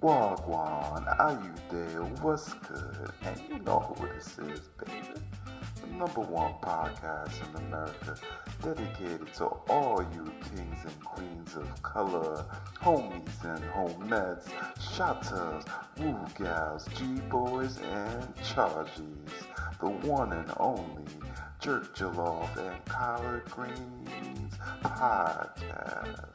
Wagwan, are you there? What's good? And you know who this is, baby. The #1 podcast in America, dedicated to all you kings and queens of color, homies and homettes, shotters, woo gals, G-boys, and charges. The one and only Jerk Jollof and Collard Greens podcast.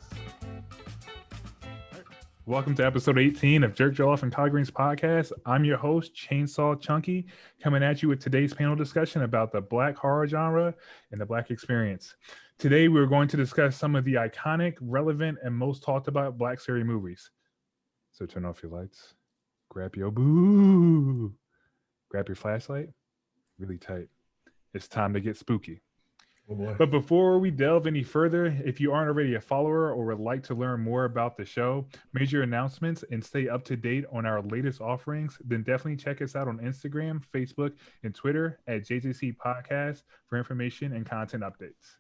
Welcome to episode 18 of Jerk Jollof and Collard Greens podcast. I'm your host, Chainsaw Chunky, coming at you with today's panel discussion about the Black horror genre and the Black experience. Today, we're going to discuss some of the iconic, relevant, and most talked about Black scary movies. So turn off your lights, grab your flashlight, really tight. It's time to get spooky. Oh, but before we delve any further, if you aren't already a follower or would like to learn more about the show, major announcements, and stay up to date on our latest offerings, then definitely check us out on Instagram, Facebook, and Twitter at JJC Podcast for information and content updates.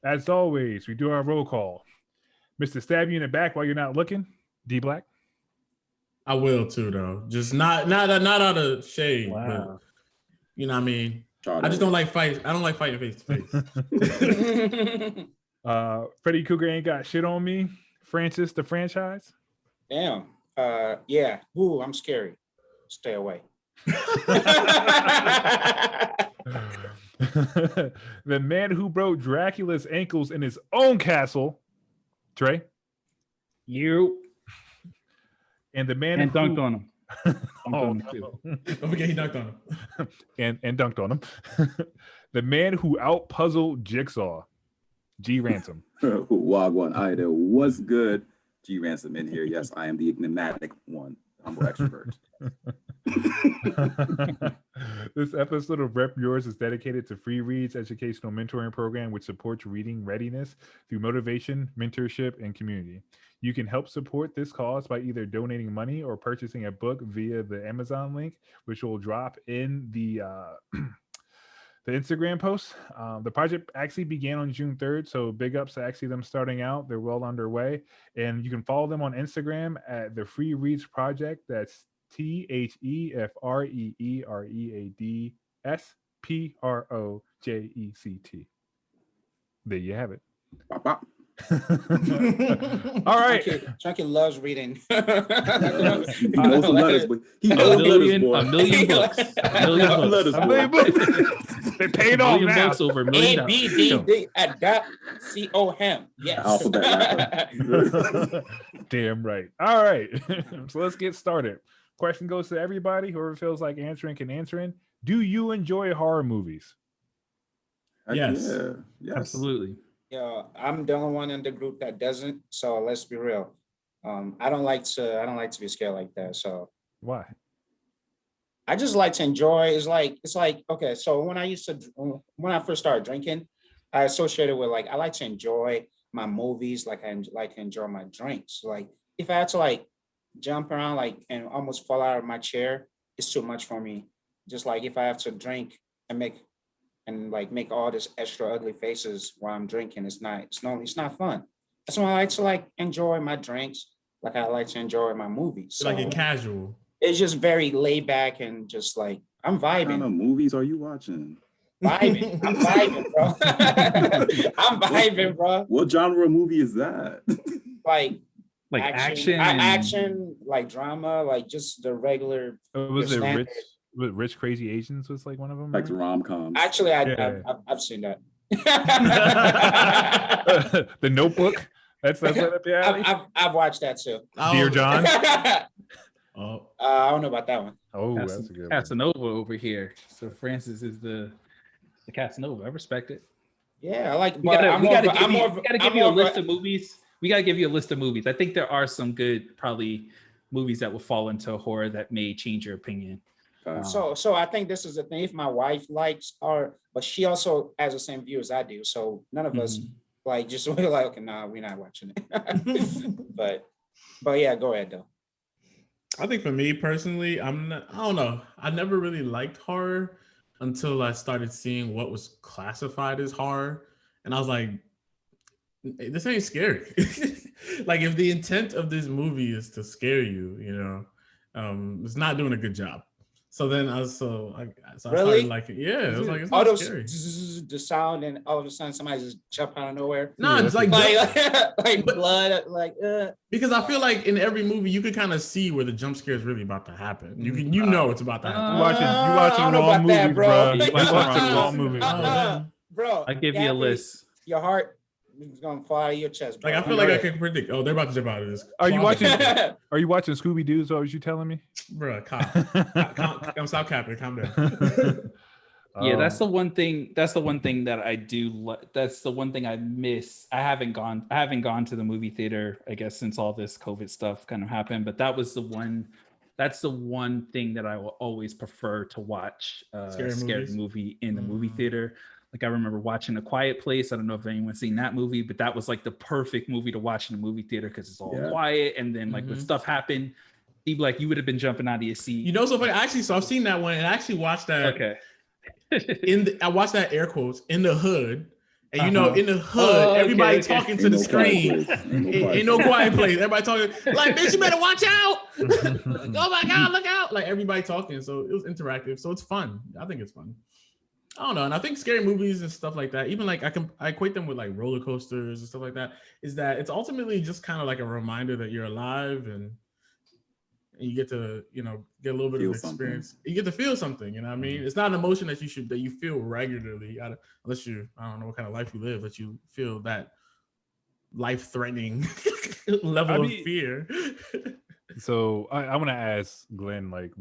As always, we do our roll call. Mr. Stab you in the back while you're not looking, D Black. I will too, though. Just not out of shade. Wow. But, you know what I mean? I just don't like fights. I don't like fighting face to face. Freddy Cougar ain't got shit on me. Francis the franchise. Damn. Yeah. Ooh, I'm scary. Stay away. The man who broke Dracula's ankles in his own castle, Trey. You. And the man and who dunked on him. Don't forget he dunked on him. and dunked on him. The man who outpuzzled Jigsaw, G Ransom. Wagwan, I there. What's good? G Ransom in here. Yes, I am the enigmatic one. Humble extrovert. This episode of Rep Yours is dedicated to Free Reads educational mentoring program, which supports reading readiness through motivation, mentorship, and community. You can help support this cause by either donating money or purchasing a book via the Amazon link, which will drop in the the Instagram post. The project actually began on June 3rd, so big ups to actually them starting out. They're well underway, and you can follow them on Instagram at the Free Reads Project. That's THEFREEREADSPROJECT. There you have it. Bop, bop. All right. Chunky loves reading. He knows the letters, but he knows the letters, boy. A million books. A million books. A million books. They paid off now. Books over $1 million. ABDD at .com. Yes. Alphabet. Damn right. All right. So let's get started. Question goes to everybody. Whoever feels like answering can answer in. Do you enjoy horror movies? Yes. Yeah. Yes. Absolutely. Yeah, I'm the only one in the group that doesn't. So let's be real. I don't like to be scared like that. So Why? I just like to enjoy. It's like okay. So when I first started drinking, I associated with I like to enjoy my movies, like I like to enjoy my drinks. Like if I had to jump around and almost fall out of my chair, it's too much for me. Just like if I have to drink and make all this extra ugly faces while I'm drinking, it's not fun. That's why I like to enjoy my drinks, like I like to enjoy my movies. So Like a casual. it's just very laid back and just I'm What kind vibing. of movies are you watching? I'm vibing, bro. I'm vibing, bro. What genre of movie is that? Like Action. action, drama, just the regular. Was it standard. Rich Crazy Asians was one of them? Like right? rom-coms. Actually, Yeah. I've seen that. The Notebook. That's right up your alley. I've watched that too. Dear John. Oh, I don't know about that one. Oh, that's a good one. Casanova over here. So Francis is the Casanova. I respect it. Yeah, I like. We gotta give you a list of. of movies. We gotta give you a list of movies. I think there are some good probably movies that will fall into horror that may change your opinion. So I think this is the thing. If my wife likes horror, but she also has the same view as I do. So none of us just we're okay, nah, we're not watching it. but yeah, go ahead though. I think for me personally, I don't know. I never really liked horror until I started seeing what was classified as horror. And I was like, this ain't scary. like if the intent of this movie is to scare you, it's not doing a good job. So then I started Really? liking. Yeah, it was like it's All not those scary. the sound, and all of a sudden somebody just jump out of nowhere. No, Yeah, it's like Like but- blood, because I feel like in every movie you can kind of see where the jump scare is really about to happen. You know it's about to happen. You watching I don't know wrong about that, movies, bro. bro. You You watching watching wrong wrong movies. movies. Bro, I give you a Gabby, list. Your heart is gonna fall out of your chest, bro. Like I feel like I can predict. Oh, they're about to jump out of this. Are you closet. watching? Are you watching Scooby Doo? So was you telling me? Bro, I'm stop capping. Calm down. Yeah, that's the one thing. That's the one thing that I do. That's the one thing I miss. I haven't gone to the movie theater, I guess, since all this COVID stuff kind of happened. But that was the one. That's the one thing that I will always prefer to watch. Scary movie in the movie theater. Like I remember watching A Quiet Place. I don't know if anyone's seen that movie, but that was like the perfect movie to watch in a movie theater because it's all quiet. And then like when stuff happened, you would have been jumping out of your seat. You know, so funny. So I've seen that one, and I actually watched that. Okay. I watched that air quotes in the hood, and in the hood, everybody talking to the screen. Ain't no quiet place. Everybody talking like, bitch, you better watch out. Oh my God, look out. Like everybody talking. So it was interactive. So it's fun. I think it's fun. I don't know. And I think scary movies and stuff like that, even like I equate them with like roller coasters and stuff like that, is that it's ultimately just kind of like a reminder that you're alive and you get to, get a little bit of experience. You get to feel something, you know what I mean? It's not an emotion that you feel regularly, unless I don't know what kind of life you live, but you feel that life-threatening level of fear. So I want to ask Glenn, like,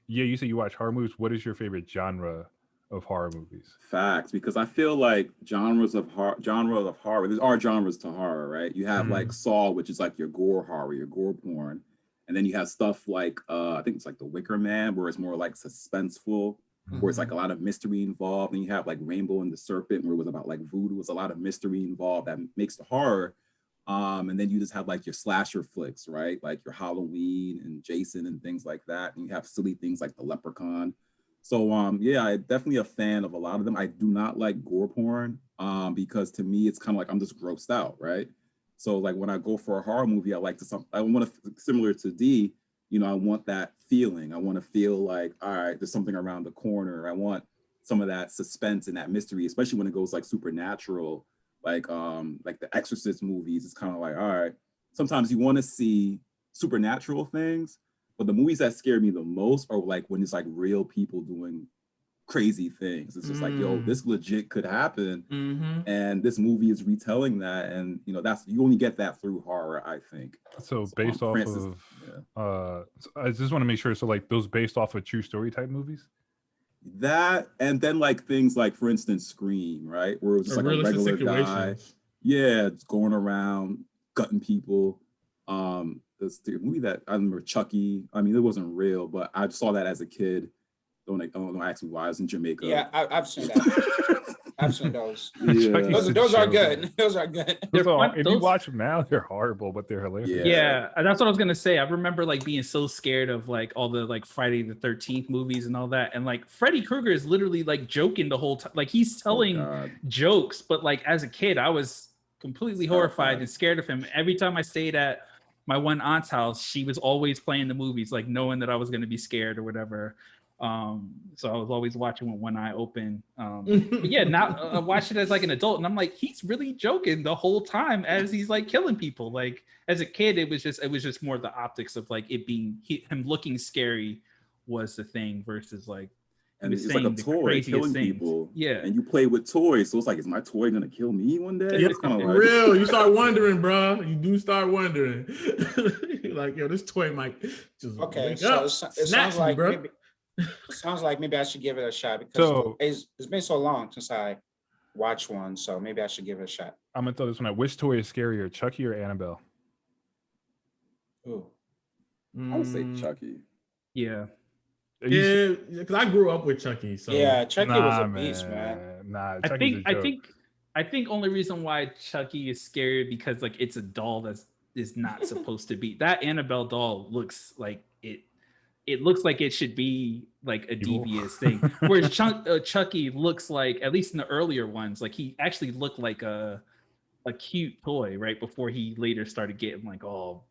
you say you watch horror movies. What is your favorite genre of horror movies? Facts, because I feel like genres of horror, there are genres to horror, right? You have like Saw, which is like your gore horror, your gore porn. And then you have stuff like, I think it's like The Wicker Man, where it's more like suspenseful, where it's like a lot of mystery involved. And you have like Rainbow and the Serpent, where it was about like voodoo. It's a lot of mystery involved that makes the horror. And then you just have like your slasher flicks, right? Like your Halloween and Jason and things like that. And you have silly things like The Leprechaun. So I'm definitely a fan of a lot of them. I do not like gore porn because to me, it's kind of like I'm just grossed out, right? So like when I go for a horror movie, I want to, similar to D, I want that feeling. I want to feel like, all right, there's something around the corner. I want some of that suspense and that mystery, especially when it goes like supernatural, like the Exorcist movies. It's kind of like, all right, sometimes you want to see supernatural things, but the movies that scare me the most are like when it's like real people doing crazy things. It's just like, yo, this legit could happen. And this movie is retelling that. And you only get that through horror, I think. So based off of I just want to make sure, so like those based off of true story type movies? That, and then like things like, for instance, Scream, right? Where it was just like a regular guy. Yeah, it's going around gutting people. The movie that I remember, Chucky. I mean, it wasn't real, but I saw that as a kid. Don't ask me why. I was in Jamaica. Yeah, I've seen that. I've seen those. Yeah. Those are good. Those are good. If you watch them now, they're horrible, but they're hilarious. Yeah, that's what I was gonna say. I remember like being so scared of like all the like Friday the 13th movies and all that, and like Freddy Krueger is literally like joking the whole time. Like he's telling jokes, but like as a kid, I was completely horrified and scared of him. Every time I stayed at my one aunt's house, she was always playing the movies, like knowing that I was gonna be scared or whatever. So I was always watching with one eye open. But yeah, now I watch it as like an adult, and I'm like, he's really joking the whole time as he's like killing people. Like as a kid, it was just more the optics of like it being him looking scary was the thing versus like. And it's like a toy killing people. Yeah, and you play with toys, so it's like, is my toy gonna kill me one day? Yeah, it's kind of like real. You start wondering, bro. You do start wondering. You're like, yo, this toy might just so it sounds like maybe. Sounds like maybe I should give it a shot because it's been so long since I watched one, so maybe I should give it a shot. I'm gonna throw this one out. Which toy is scarier, Chucky or Annabelle? Ooh, I would say Chucky. Yeah, because I grew up with Chucky. So yeah, Chucky was a beast, man. Nah, I think only reason why Chucky is scary because like it's a doll that is not supposed to be. That Annabelle doll looks like it. It looks like it should be like a devious thing. Whereas Chucky looks like, at least in the earlier ones, like he actually looked like a a cute toy right before he later started getting like all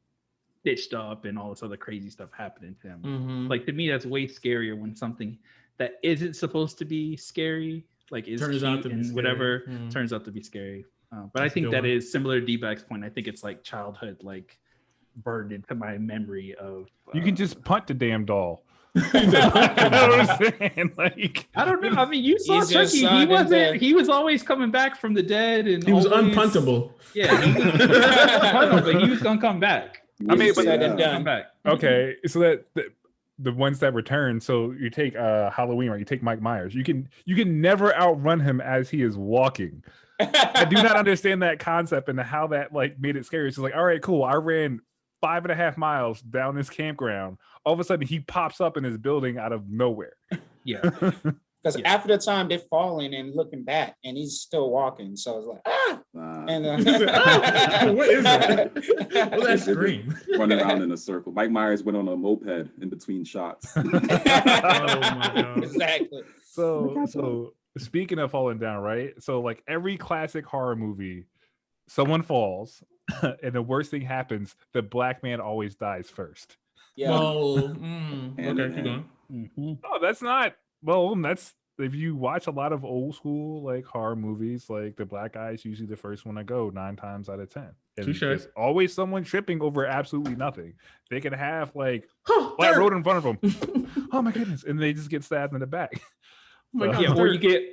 stitched up and all this other crazy stuff happening to him. Like to me, that's way scarier when something that isn't supposed to be scary, like is Turns cute out to be and scary. whatever, turns out to be scary. But That's I a think good that one. is similar to D-Bag's point. I think it's like childhood, like burned into my memory of. You can just punt the damn doll. You know what I'm saying? Like, I don't know. I mean, you saw He's your Chucky. He son wasn't. into- He was always coming back from the dead, and He was always- unpuntable. Yeah, he was unpuntable, but he was gonna come back. I mean, but Said and Come done. back. okay, so that the ones that return. So you take Halloween, right? You take Mike Myers. You can never outrun him as he is walking. I do not understand that concept and how that like made it scary. It's like, all right, cool. I ran 5.5 miles down this campground. All of a sudden, he pops up in his building out of nowhere. Yeah. Because Yeah. after the time they're falling and looking back, and he's still walking. So it's like, ah! And What is that? Well, that scream. running around in a circle. Mike Myers went on a moped in between shots. Oh my god. Exactly. So speaking of falling down, right? So like every classic horror movie, someone falls, and the worst thing happens. The black man always dies first. Yeah. Well, And okay, keep going. Oh, that's not. Well, that's if you watch a lot of old school like horror movies, like the black guy is usually the first one to go 9 times out of 10. And Touche. there's always someone tripping over absolutely nothing. They can have like Huh, black there- road in front of them. Oh my goodness! And they just get stabbed in the back. Oh my God. Yeah,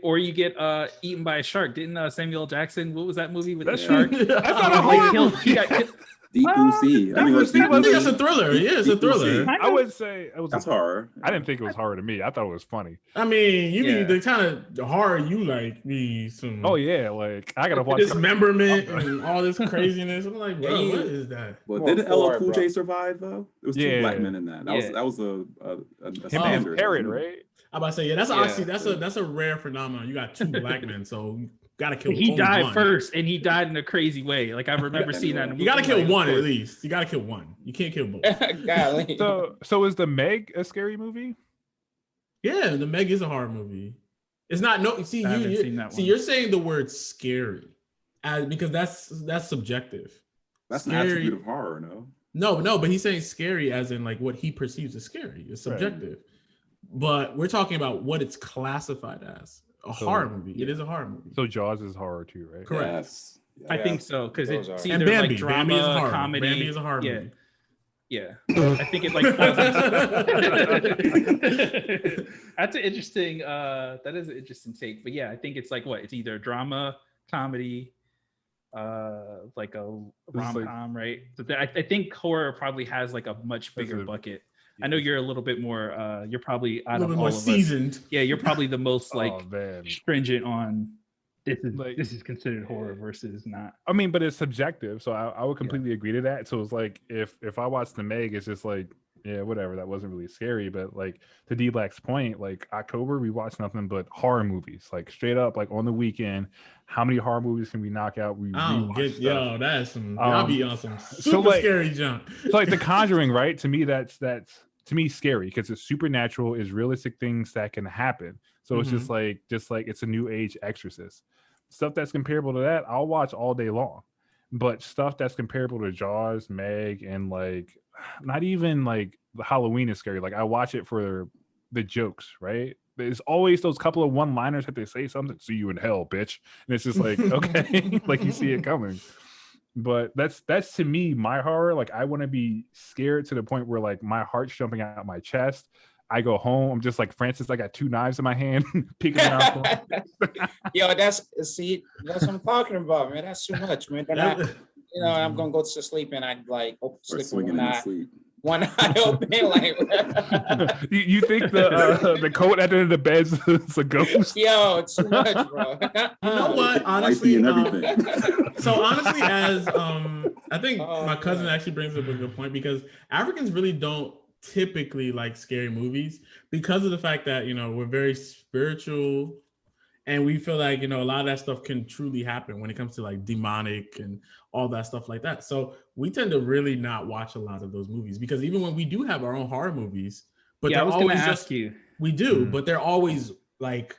or you get eaten by a shark. Didn't Samuel L. Jackson? What was that movie with the That's shark? That's not a Like, horror killed- movie. he got killed- Deep Blue Sea. I think it was Deep I Blue think that's Sea. a thriller. Yeah, it's a Deep Blue thriller. Sea. I would say it was. That's horror. I didn't think it was horror to me. I thought it was funny. I mean, you Yeah. need the kind of horror you like. Me some. Oh yeah, like I gotta watch. Dismemberment and all this craziness. I'm like, bro, Yeah, what is that? But More didn't LL forward, Cool bro. J survive though? It was two Yeah. black men in that. Yeah. That was a Him and his standard. parrot, right? I'm about to say, yeah, that's Yeah. actually that's a rare phenomenon. You got two black men, so you gotta kill. He only died one. first, and he died in a crazy way. Like I remember seeing that. In a You gotta movie, kill like, one of at course. least. You gotta kill one. You can't kill both. Golly. So is the Meg a scary movie? Yeah, the Meg is a horror movie. It's not no. See, I haven't you seen that one. you're saying the word scary, because that's subjective. That's an Scary. attribute of horror, no? No, but he's saying scary as in like what he perceives as scary. It's subjective. But we're talking about what it's classified as. A horror movie. It is a horror movie. So Jaws is horror too, right? Correct. Yes. I Yeah. think so because Those it's are- And either Bambi. like drama, Bambi is a horror. comedy. Bambi is a horror yeah, movie. yeah. I think it like. falls into- That's an interesting. That is an interesting take. But yeah, I think it's like what it's either drama, comedy, like a rom-com, right? So I think horror probably has like a much bigger bucket. I know you're a little bit more. You're probably A out little of bit all more of us. seasoned. Yeah, you're probably the most like Oh man. stringent on. Like- This is considered horror versus not. I mean, but it's subjective, so I would completely agree to that. So it's like if I watch the Meg, it's just like, yeah, whatever. That wasn't really scary, but like to D Black's point, like October we watch nothing but horror movies, like straight up, like on the weekend. How many horror movies can we knock out? We I don't rewatch get stuff. yo, that's some I'll be on some super like- scary junk. So like The Conjuring, right? To me, that's to me scary because it's supernatural, is realistic things that can happen. So it's just like it's a new age Exorcist. Stuff that's comparable to that, I'll watch all day long. But stuff that's comparable to Jaws, Meg, and like not even like the Halloween is scary. Like I watch it for the jokes, right? There's always those couple of one-liners that they say something, see you in hell, bitch. And it's just like, okay, like you see it coming. But that's to me my horror. Like I want to be scared to the point where like my heart's jumping out my chest. I go home, I'm just like Francis. I got 2 knives in my hand, peeking around. Yo, that's what I'm talking about, man. That's too much, man. Then I'm gonna go to sleep and I like Or sleep with swinging in sleep. one eye open, like. You think the coat at the end of the bed is a ghost? Yo, it's too much, bro. You know what? Wifey Honestly, and everything. so honestly, as I think Oh, my cousin man. actually brings up a good point because Africans really don't typically like scary movies because of the fact that we're very spiritual and we feel like a lot of that stuff can truly happen when it comes to like demonic and all that stuff like that. So we tend to really not watch a lot of those movies because even when we do have our own horror movies, but Yeah, I they're was going to always ask you. we do, Mhm. but they're always like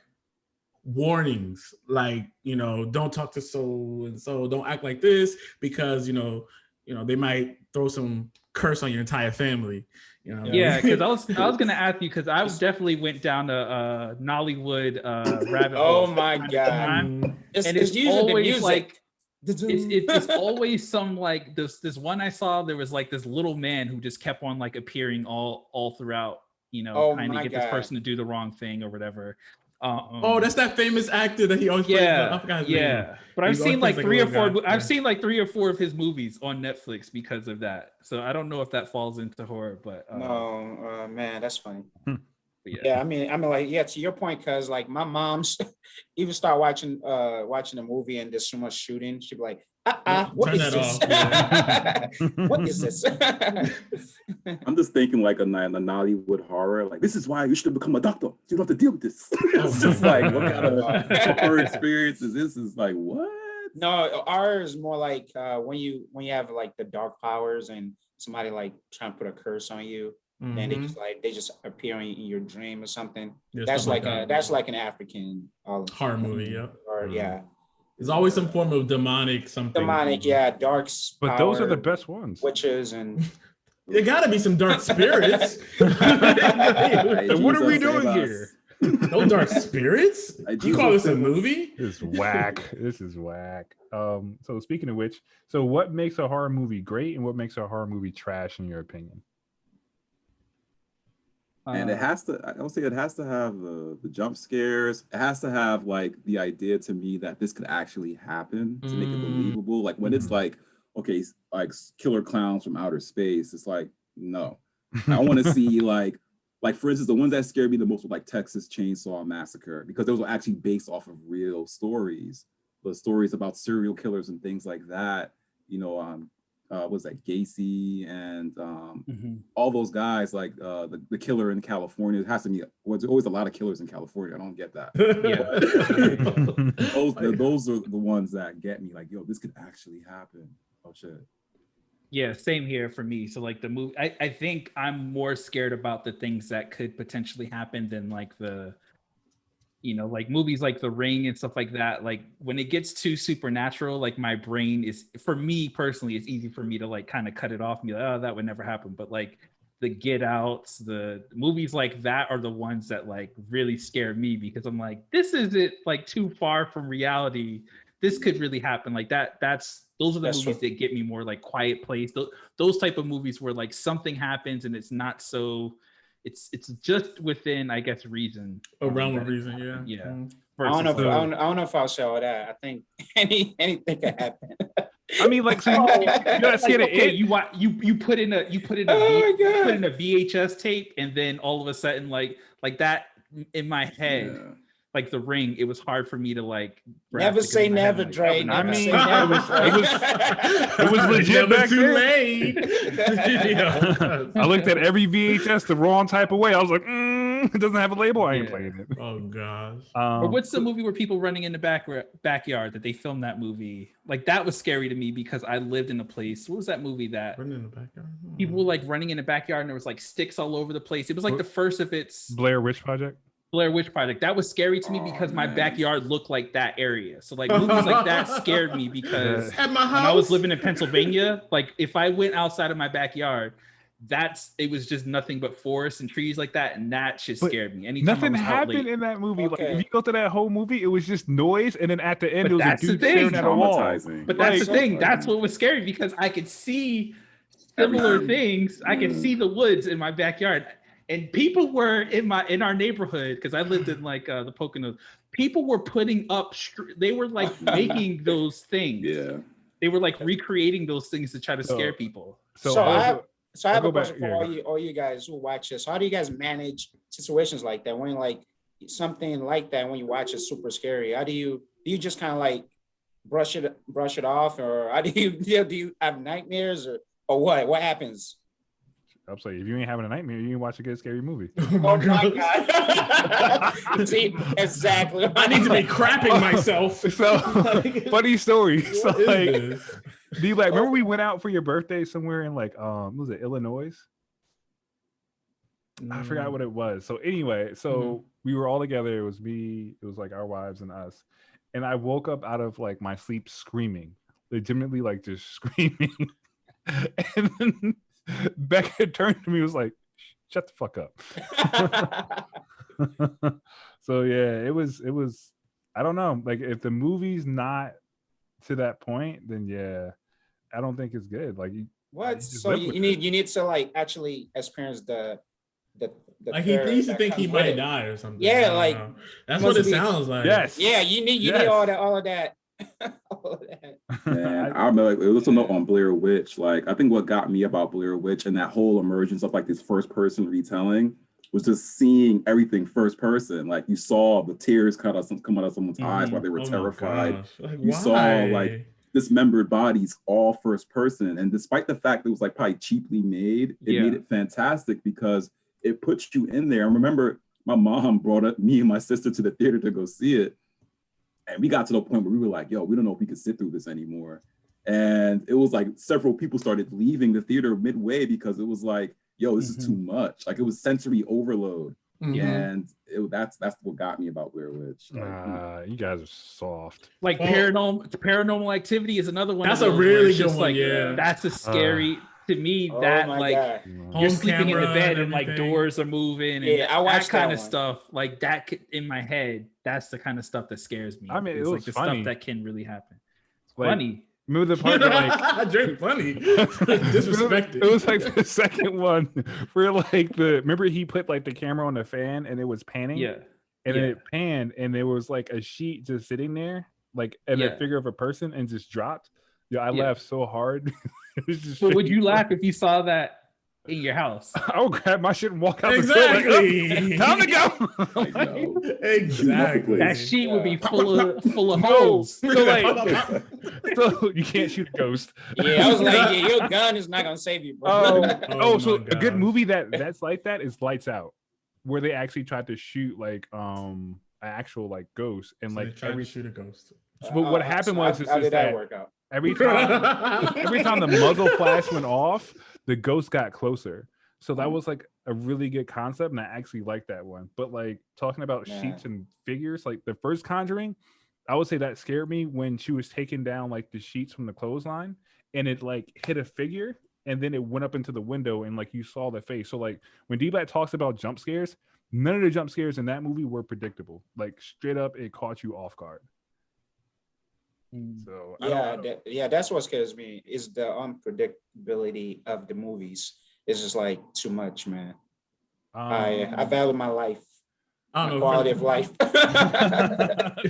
warnings, like, don't talk to so and so, don't act like this, because they might throw some curse on your entire family. Yeah, because I was gonna ask you, because I definitely went down a Nollywood rabbit hole. Oh my God! It's usually the music. Like, it's always some like this one I saw. There was like this little man who just kept on like appearing all throughout, trying to get this person to do the wrong thing or whatever. That's that famous actor that he always plays. I forgot his name. But I've seen like 3 or 4. I've seen like 3 or 4 of his movies on Netflix because of that. So I don't know if that falls into horror, but no, man, that's funny. Yeah, I mean, like, to your point, because like my mom's even start watching a movie and there's so much shooting, she'd be like, what is this? What is this? I'm just thinking like a Nollywood horror. Like, this is why you should become a doctor. You don't have to deal with this. It's just like, what kind of horror experience is this? Is like, what? No, ours is more like when you have like the dark powers and somebody like trying to put a curse on you. Mm-hmm. And they just appear in your dream or something. Yeah, that's like an African horror movie. Yeah. Or there's always some form of demonic something. Dark. But those are the best ones. Witches and. There gotta be some dark spirits. What are we doing here? No dark spirits? You call this a movie? This is whack. This is whack. So speaking of which, so what makes a horror movie great and what makes a horror movie trash in your opinion? And it has to, I would say it has to have the jump scares. It has to have like the idea to me that this could actually happen to make it believable. Like when it's like, okay, like killer clowns from outer space, it's like, no. I want to see like for instance, the ones that scared me the most were like Texas Chainsaw Massacre, because those were actually based off of real stories. The stories about serial killers and things like that, was that Gacy and all those guys, like the killer in California. It has to be. There's always a lot of killers in California. I don't get that. Those are the ones that get me. Like, yo, this could actually happen. Oh shit. Yeah, same here for me. So like the movie, I think I'm more scared about the things that could potentially happen than like the, like movies like The Ring and stuff like that. Like when it gets too supernatural, like my brain is, for me personally, it's easy for me to like kind of cut it off and be like, oh, that would never happen. But like the Get Outs, the movies like that are the ones that like really scare me, because I'm like, this isn't like too far from reality. This could really happen. Like those are the movies that get me more, like Quiet Place. Those type of movies where like something happens and it's not so, it's just within, I guess, reason. A realm of reason, yeah. Yeah. I don't know if I'll say all that. I think anything can happen. I mean, like, so you gotta see it. You put in a VHS tape, and then all of a sudden, like that in my head. Yeah. Like The Ring, it was hard for me to like. Never say never, Dre. I mean, it was legit back too then. late. I looked at every VHS the wrong type of way. I was like, it doesn't have a label. I ain't playing it. Oh gosh. Or what's the movie where people running in the backyard that they filmed that movie? Like that was scary to me because I lived in a place. What was that movie that running in the backyard? People were like running in the backyard and there was like sticks all over the place. It was like the first of its Blair Witch Project. That was scary to me because my backyard looked like that area. So like movies like that scared me because at my house, when I was living in Pennsylvania, like if I went outside of my backyard, it was just nothing but forest and trees like that, and that shit scared me. Anytime nothing happened in that movie. Okay. Like if you go to that whole movie, it was just noise, and then at the end, it was a dude staring at a wall. But that's the thing. That's what was scary because I could see similar things. I could see the woods in my backyard. And people were in our neighborhood, because I lived in like the Poconos. People were putting up. They were like making those things. Yeah. They were like recreating those things to try to scare people. So I have a question for all you guys who watch this. How do you guys manage situations like that when like something like that when you watch is super scary? How do you just kind of like brush it off, or how do you have nightmares or what? What happens? I'm saying, if you ain't having a nightmare, you ain't watch a good scary movie. Oh my God. See, exactly. I need to be crapping myself. So, funny story. So, like, do you like, remember we went out for your birthday somewhere in like, was it Illinois? I forgot what it was. So anyway, we were all together. It was me, it was like our wives and us. And I woke up out of like my sleep screaming, legitimately like just screaming. And then Becca turned to me and was like, shut the fuck up. So yeah, it was I don't know. Like if the movie's not to that point, then yeah, I don't think it's good. Like what? So you need to like actually experience the like he used to think he might die or something. Yeah, like that's what it sounds like. Yes. Yeah, you need all of that. All of that. Man, I remember like, it was a note on Blair Witch. Like I think what got me about Blair Witch and that whole emergence of like this first person retelling was just seeing everything first person. Like you saw the tears come out of someone's eyes while they were terrified. Like, you saw like dismembered bodies all first person. And despite the fact that it was like probably cheaply made, it made it fantastic because it puts you in there. I remember my mom brought up me and my sister to the theater to go see it. And we got to the point where we were like, yo, we don't know if we could sit through this anymore. And it was like several people started leaving the theater midway because it was like, yo, this is too much. Like it was sensory overload. And that's what got me about Blair Witch. Like, you guys are soft. Like paranormal activity is another one. That's a really good one. Like, yeah, that's a scary to me. That like God. you're sleeping in the bed and like doors are moving. And I watched that kind of stuff. Like that in my head. That's the kind of stuff that scares me. I mean, it was like the funny. stuff that can really happen. It's like, funny. Remember the part that like Drake funny. Disrespected. It was like the second one where like remember he put like the camera on the fan and it was panning. Yeah. And then it panned and there was like a sheet just sitting there, like in a figure of a person and just dropped. Yeah, I laughed so hard. But would you laugh if you saw that in your house? I would grab my shit and walk out exactly. the door. Time to go. Exactly. That sheet would be full of holes. So like, so you can't shoot a ghost. Yeah, I was like, your gun is not gonna save you, bro. So a good movie that's like that is Lights Out, where they actually tried to shoot like an actual like ghost and so like every shoot a ghost. But what happened was how did that work out? Every time the muzzle flash went off, the ghost got closer. So that was like a really good concept, and I actually liked that one. But like talking about sheets and figures, like the first Conjuring, I would say that scared me when she was taking down like the sheets from the clothesline, and it like hit a figure, and then it went up into the window, and like you saw the face. So like when D-Black talks about jump scares, none of the jump scares in that movie were predictable. Like straight up, it caught you off guard. So that's what scares me is the unpredictability of the movies. It's just like too much, man. I value my life, my quality of life.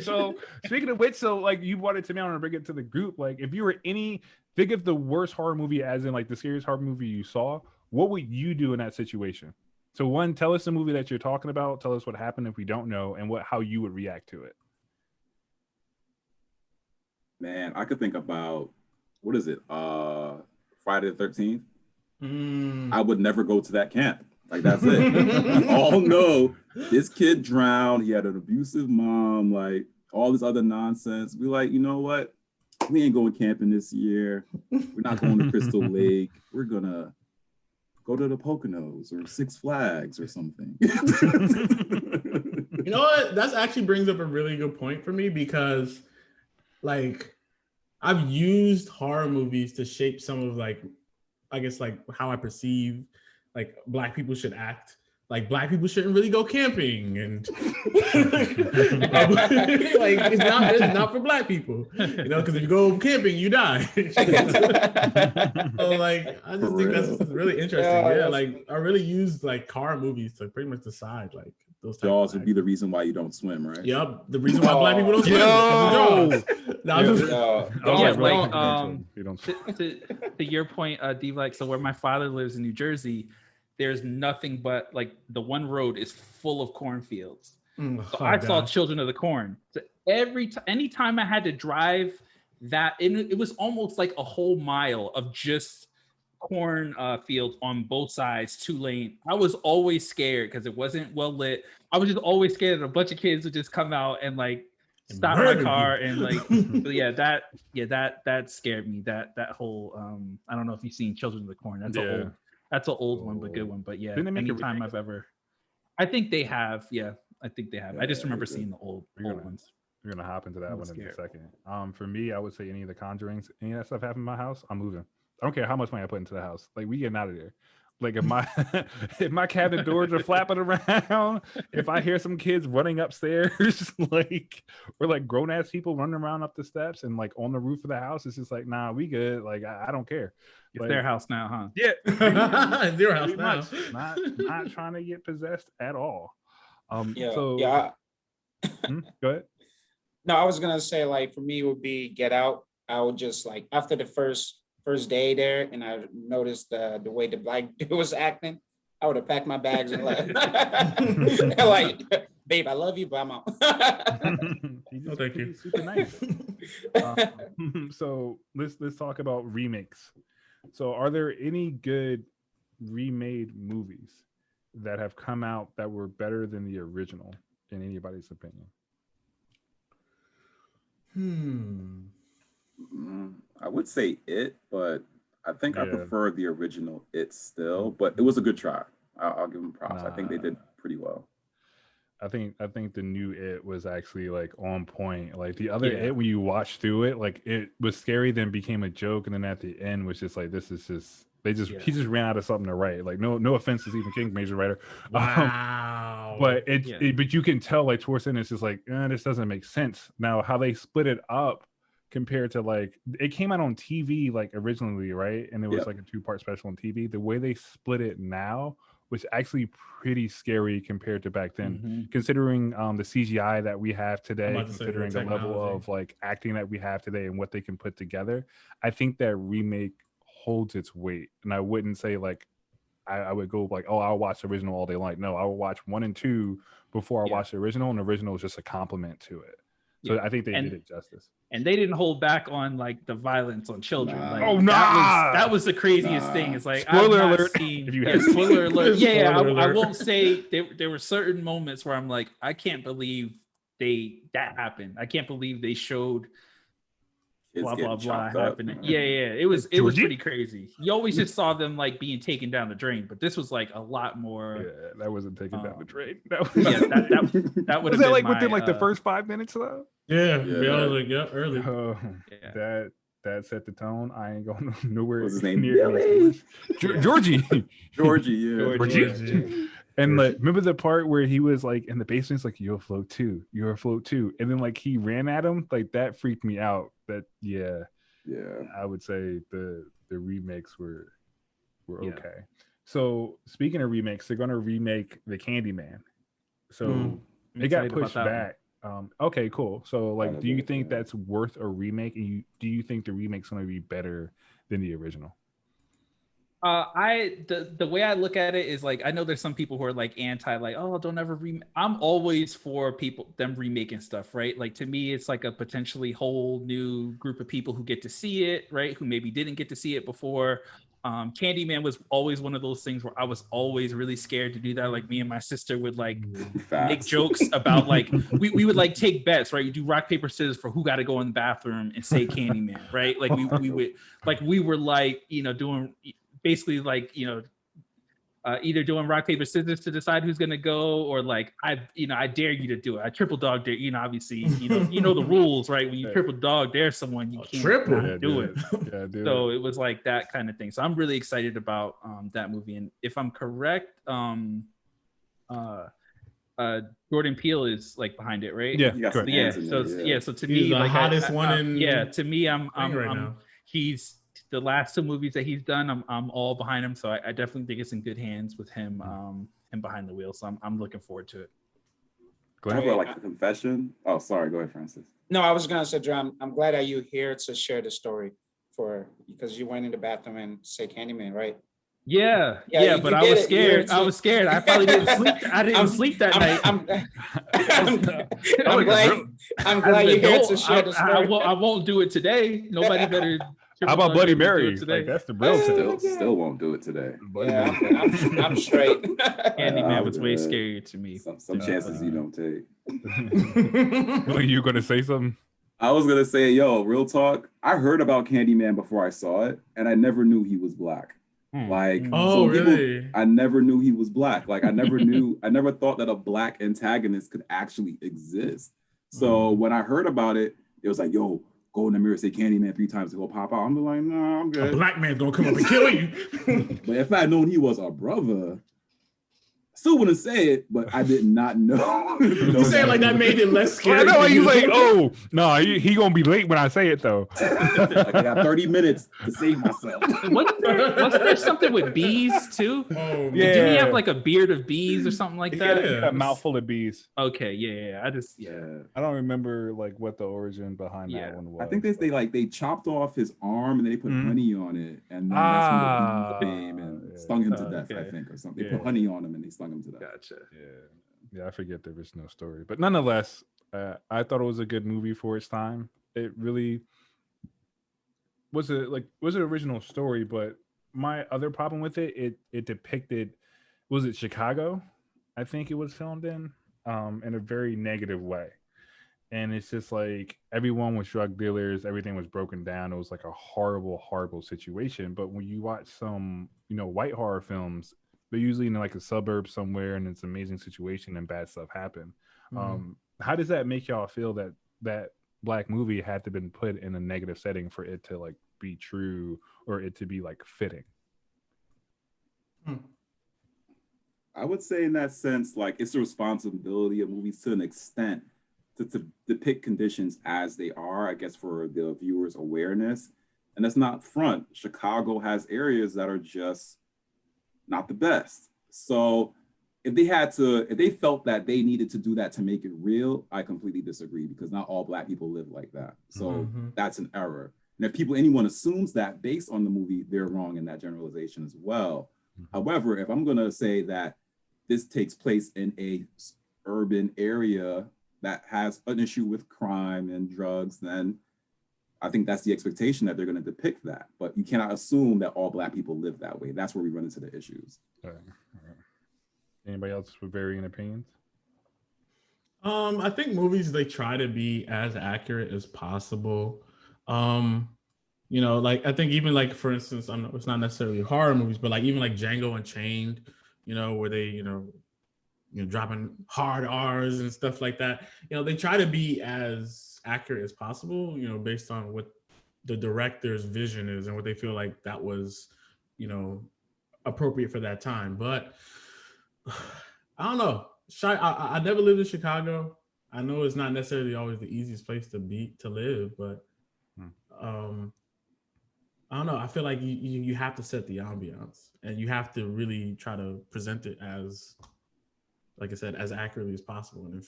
So speaking of which, so like you brought it to me, I want to bring it to the group. Like if you were think of the worst horror movie as in like the scariest horror movie you saw, what would you do in that situation? So one, tell us the movie that you're talking about, tell us what happened if we don't know, and how you would react to it. Man, I could think about, what is it? Friday the 13th. I would never go to that camp. Like, that's it. We all know this kid drowned. He had an abusive mom, like all this other nonsense. We like, you know what? We ain't going camping this year. We're not going to Crystal Lake. We're going to go to the Poconos or Six Flags or something. You know what? That actually brings up a really good point for me because like I've used horror movies to shape some of like, I guess like how I perceive like Black people should act. Like Black people shouldn't really go camping and like it's not for Black people, you know, because if you go camping, you die. So like I just think that's really interesting. Yeah, like I really use like horror movies to pretty much decide like those types Jaws would be the reason why you don't swim, right? Yep, the reason why Black people don't swim. To your point, D-Like, so where my father lives in New Jersey, there's nothing but like the one road is full of cornfields. I saw Children of the Corn. So anytime I had to drive that, it was almost like a whole mile of just corn fields on both sides, 2-lane. I was always scared because it wasn't well lit. I was just always scared that a bunch of kids would just come out and like stop my car and like that scared me. That whole I don't know if you've seen Children of the Corn. That's an old one, but good one. But yeah, anytime I've ever, I think they have. Yeah, I think they have. I just remember seeing the old ones. We're gonna hop into that one in a scared. second. For me, I would say any of the Conjurings, any of that stuff happened in my house, I'm moving. I don't care how much money I put into the house. Like, we getting out of there. Like, if my if my cabinet doors are flapping around, if I hear some kids running upstairs, like, or like grown ass people running around up the steps and like on the roof of the house, it's just like, nah, we good. Like, I don't care. It's Like, their house now, huh? Yeah, Their house pretty now. much. Not trying to get possessed at all. Yeah, So yeah. Go ahead. No, I was gonna say, like, for me it would be Get Out. I would just, like, after the first day there, and I noticed the way the black dude was acting, I would have packed my bags and left. And like, babe, I love you, but I'm out. Thank you. Super nice. So let's talk about remakes. So, are there any good remade movies that have come out that were better than the original, in anybody's opinion? I would say It, but I think I Yeah. prefer the original It still, but it was a good try. I'll give them props. I think they did pretty well. I think the new It was actually like on point. Like, the other Yeah. It, when you watch through it, like, it was scary, then became a joke, and then at the end was just like, this is just he just ran out of something to write. Like, no offense to Stephen King, major writer. Wow. But but you can tell, like, towards the end, it's just like, this doesn't make sense. Now, how they split it up compared to, like, it came out on TV, like, originally, right? And it was like a 2-part special on TV. The way they split it now was actually pretty scary compared to back then, considering the CGI that we have today, considering the level of like acting that we have today and what they can put together. I think that remake holds its weight, and I wouldn't say like I would go like, oh, I'll watch the original all day long. No, I will watch 1 and 2 before I watch the original, and the original is just a compliment to it. So I think they did it justice. And they didn't hold back on like the violence on children. Nah. Like, that was the craziest thing. It's like, spoiler I've not alert. seen, If you have spoiler alert. Yeah, Spoiler I alert. won't say there were certain moments where I'm like, I can't believe that happened. I can't believe they showed Kids blah blah getting blah chopped up. happening. Yeah, it was Georgie? pretty crazy. You always just saw them like being taken down the drain, but this was like a lot more. Yeah, that wasn't taken down the drain. That was, that would was have that been like within my, like the first 5 minutes though? Yeah, Yeah. we all like, early. That set the tone. I ain't going nowhere. What's his name? near Billy. Georgie. Georgie, yeah. Georgie. And like, remember the part where he was like in the basement? It's like, you'll float too. You're afloat too. And then like he ran at him. Like, that freaked me out. That Yeah. I would say the remakes were okay. So speaking of remakes, they're going to remake the Candyman. So it got pushed back. Okay, cool. So like, do you think that's worth a remake? And do you think the remake's going to be better than the original? The way I look at it is like, I know there's some people who are like anti, like, oh, don't ever remake. I'm always for them remaking stuff, right? Like, to me, it's like a potentially whole new group of people who get to see it, right? Who maybe didn't get to see it before. Candyman was always one of those things where I was always really scared to do that. Like, me and my sister would like make jokes about like we would like take bets, right? You do rock paper scissors for who got to go in the bathroom and say Candyman, right? Like we would like, we were like, doing basically like, either doing rock paper scissors to decide who's gonna go, or like I dare you to do it. I triple dog dare. Obviously, the rules, right? When you triple dog dare someone, you can't not do it. So it was like that kind of thing. So I'm really excited about that movie. And if I'm correct, Jordan Peele is like behind it, right? Yeah, correct. So to He's me, the like hottest one in to me, I'm right now. He's the last 2 movies that he's done, I'm all behind him. So I definitely think it's in good hands with him and behind the wheel. So I'm looking forward to it. Go ahead. Like The Confession. Oh, sorry. Go ahead, Francis. No, I was gonna say, John, I'm glad that you're here to share the story because you went in the bathroom and say Candyman, right? Yeah, but I was scared. I was scared. I probably didn't sleep. I didn't sleep that night. I'm glad you're here to share the story. I won't do it today. Nobody better. How about Bloody Mary? Today? Like, that's the real Still won't do it today. Yeah, I'm straight. Candyman was way scarier to me. Some chances you don't take. You gonna say something? I was gonna say, real talk. I heard about Candyman before I saw it, and I never knew he was black. Like, oh, so people, really? I never knew he was black. Like, I never thought that a black antagonist could actually exist. So when I heard about it, it was like, yo, go in the mirror, say Candyman 3 times, and go pop out. I'm like, nah, I'm good. A black man's gonna come up and kill you. But if I had known he was a brother, still wouldn't say it, but I did not know. You saying like that made it less scary? I know for he's you. like, oh no, he gonna be late when I say it though. Like, I got 30 minutes to save myself. Wasn't there something with bees too? Oh, Yeah. Did he have like a beard of bees or something like that? Yeah. A mouthful of bees. Okay, yeah. I don't remember like what the origin behind that one was. I think they chopped off his arm and then they put honey on it, and then that's when the bees came and stung him to death. okay. I think, or something. They put honey on him and they stung him to death. Gotcha. Yeah, I forget the original story, but nonetheless, I thought it was a good movie for its time. It really was an original story, but my other problem with it depicted, was it Chicago? I think it was filmed in a very negative way. And it's just like everyone was drug dealers, everything was broken down. It was like a horrible, horrible situation. But when you watch some, white horror films, they're usually in like a suburb somewhere and it's an amazing situation and bad stuff happen. How does that make y'all feel that black movie had to been put in a negative setting for it to like be true or it to be like fitting? I would say in that sense, like it's the responsibility of movies to an extent to depict conditions as they are, I guess, for the viewer's awareness. And that's not front. Chicago has areas that are just not the best. So if they felt that they needed to do that to make it real, I completely disagree, because not all black people live like that. So that's an error. And if anyone assumes that based on the movie, they're wrong in that generalization as well. However, if I'm gonna say that this takes place in a urban area that has an issue with crime and drugs, then I think that's the expectation that they're going to depict that. But you cannot assume that all black people live that way. That's where we run into the issues. All right. Anybody else with varying opinions? I think movies, they try to be as accurate as possible. Like I think even like, for instance, it's not necessarily horror movies, but like even like Django Unchained, where they, dropping hard R's and stuff like that. They try to be as accurate as possible, based on what the director's vision is and what they feel like that was, appropriate for that time. But I don't know. I never lived in Chicago. I know it's not necessarily always the easiest place to live, but I don't know. I feel like you have to set the ambiance and you have to really try to present it as, like I said, as accurately as possible. And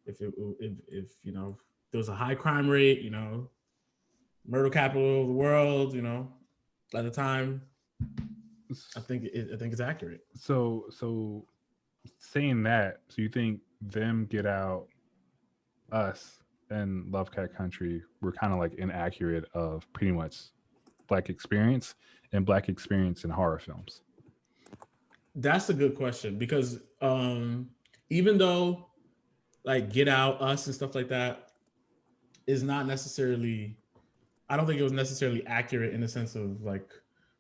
if there's a high crime rate, murder capital of the world, at the time, I think it's accurate. So saying that, so you think them, Get Out, Us, and Lovecraft Country were kind of like inaccurate of pretty much black experience and black experience in horror films? That's a good question, because even though like Get Out, Us, and stuff like that is not necessarily, I don't think it was necessarily accurate in the sense of like,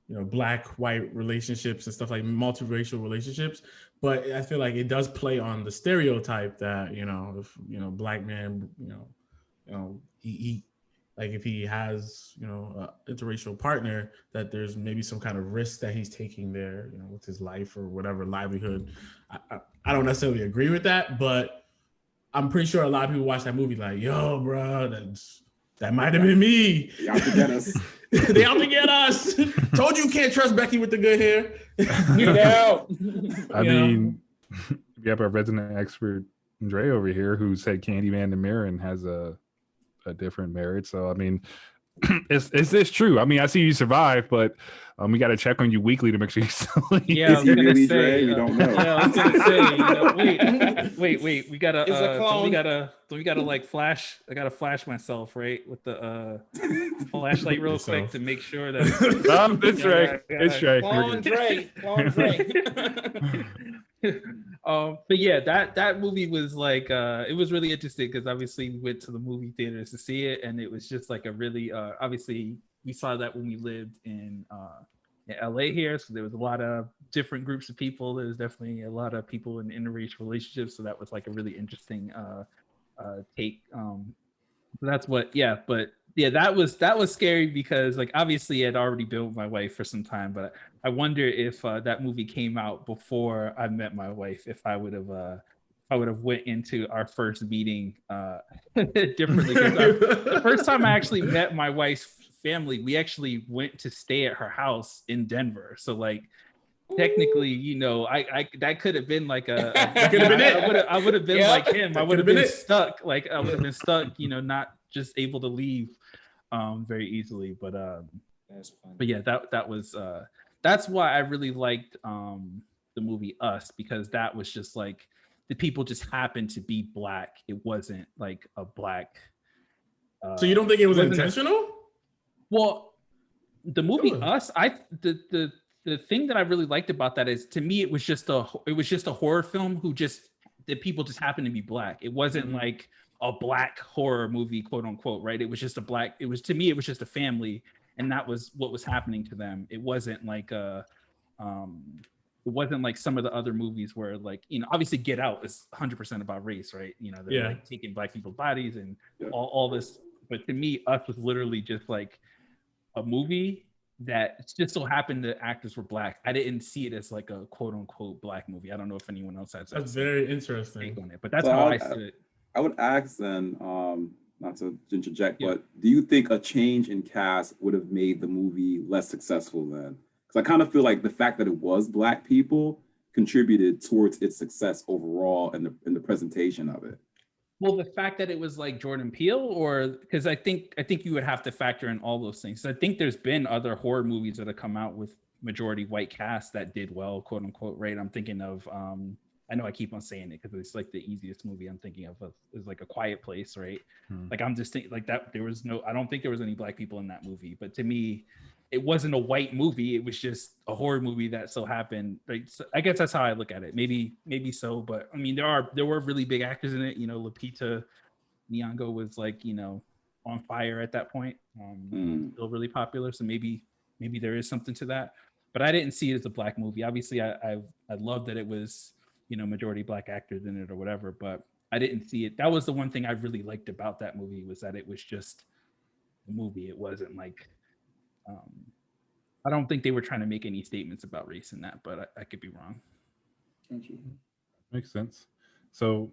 black white relationships and stuff, like multiracial relationships, but I feel like it does play on the stereotype that if black man, he like if he has an interracial partner, that there's maybe some kind of risk that he's taking there, with his life or whatever livelihood. I don't necessarily agree with that, but I'm pretty sure a lot of people watch that movie like, yo, bro, that might have been me. They out to get us. They out to get us. Told you can't trust Becky with the good hair. Get out. I mean, we have our resident expert Dre over here who said Candyman the Mirror and has a different marriage. So I mean, is this true? I mean, I see you survive, but we got to check on you weekly to make sure you're still. Yeah, Is he really Dre? We don't know. Yeah, I was gonna say. Wait. We gotta. It's a clone. We gotta like flash. I gotta flash myself right with the flashlight real quick to make sure that. It's Dre. It's Dre. Clone Dre. But yeah, that movie was like it was really interesting because obviously we went to the movie theaters to see it, and it was just like a really obviously we saw that when we lived in LA here, so there was a lot of different groups of people. There was definitely a lot of people in interracial relationships, so that was like a really interesting take. That's what, yeah, but yeah, that was scary because like obviously I'd already been with my wife for some time, but I wonder if that movie came out before I met my wife, if I would have went into our first meeting differently. The first time I actually met my wife's family, we actually went to stay at her house in Denver. So like technically, I that could have been like That could have been it. I would have been like him. I would have been been it. stuck. Like I would have been stuck, not just able to leave very easily. But That's funny. but yeah, that was that's why I really liked the movie Us, because that was just like the people just happened to be black. It wasn't like a black. So you don't think it was intentional? Well, the movie Sure. Us, the thing that I really liked about that is, to me, it was just a horror film that people just happened to be black. It wasn't like a black horror movie, quote unquote, right? It was just to me, it was just a family, and that was what was happening to them. It wasn't like it wasn't like some of the other movies where, like, obviously Get Out is 100% about race, right? They're like taking black people's bodies and all this. But to me, Us was literally just like a movie that just so happened the actors were black. I didn't see it as like a quote unquote black movie. I don't know if anyone else has That's very interesting take on it, but that's how I see it. I would ask then, not to interject, but do you think a change in cast would have made the movie less successful then? Because I kind of feel like the fact that it was black people contributed towards its success overall in the presentation of it. Well, the fact that it was like Jordan Peele, or because I think you would have to factor in all those things. I think there's been other horror movies that have come out with majority white cast that did well, quote unquote, right? I'm thinking of I know I keep on saying it because it's like the easiest movie I'm thinking of is like A Quiet Place, right? Like I'm just thinking like that. I don't think there was any black people in that movie, but to me, it wasn't a white movie. It was just a horror movie that so happened. Right? So I guess that's how I look at it. Maybe so, but I mean, there were really big actors in it. Lupita Nyong'o was like, on fire at that point. Still really popular. So maybe there is something to that. But I didn't see it as a black movie. Obviously, I love that it was, majority black actors in it or whatever. But I didn't see it. That was the one thing I really liked about that movie, was that it was just a movie. It wasn't like. I don't think they were trying to make any statements about race in that, but I could be wrong. Makes sense. So,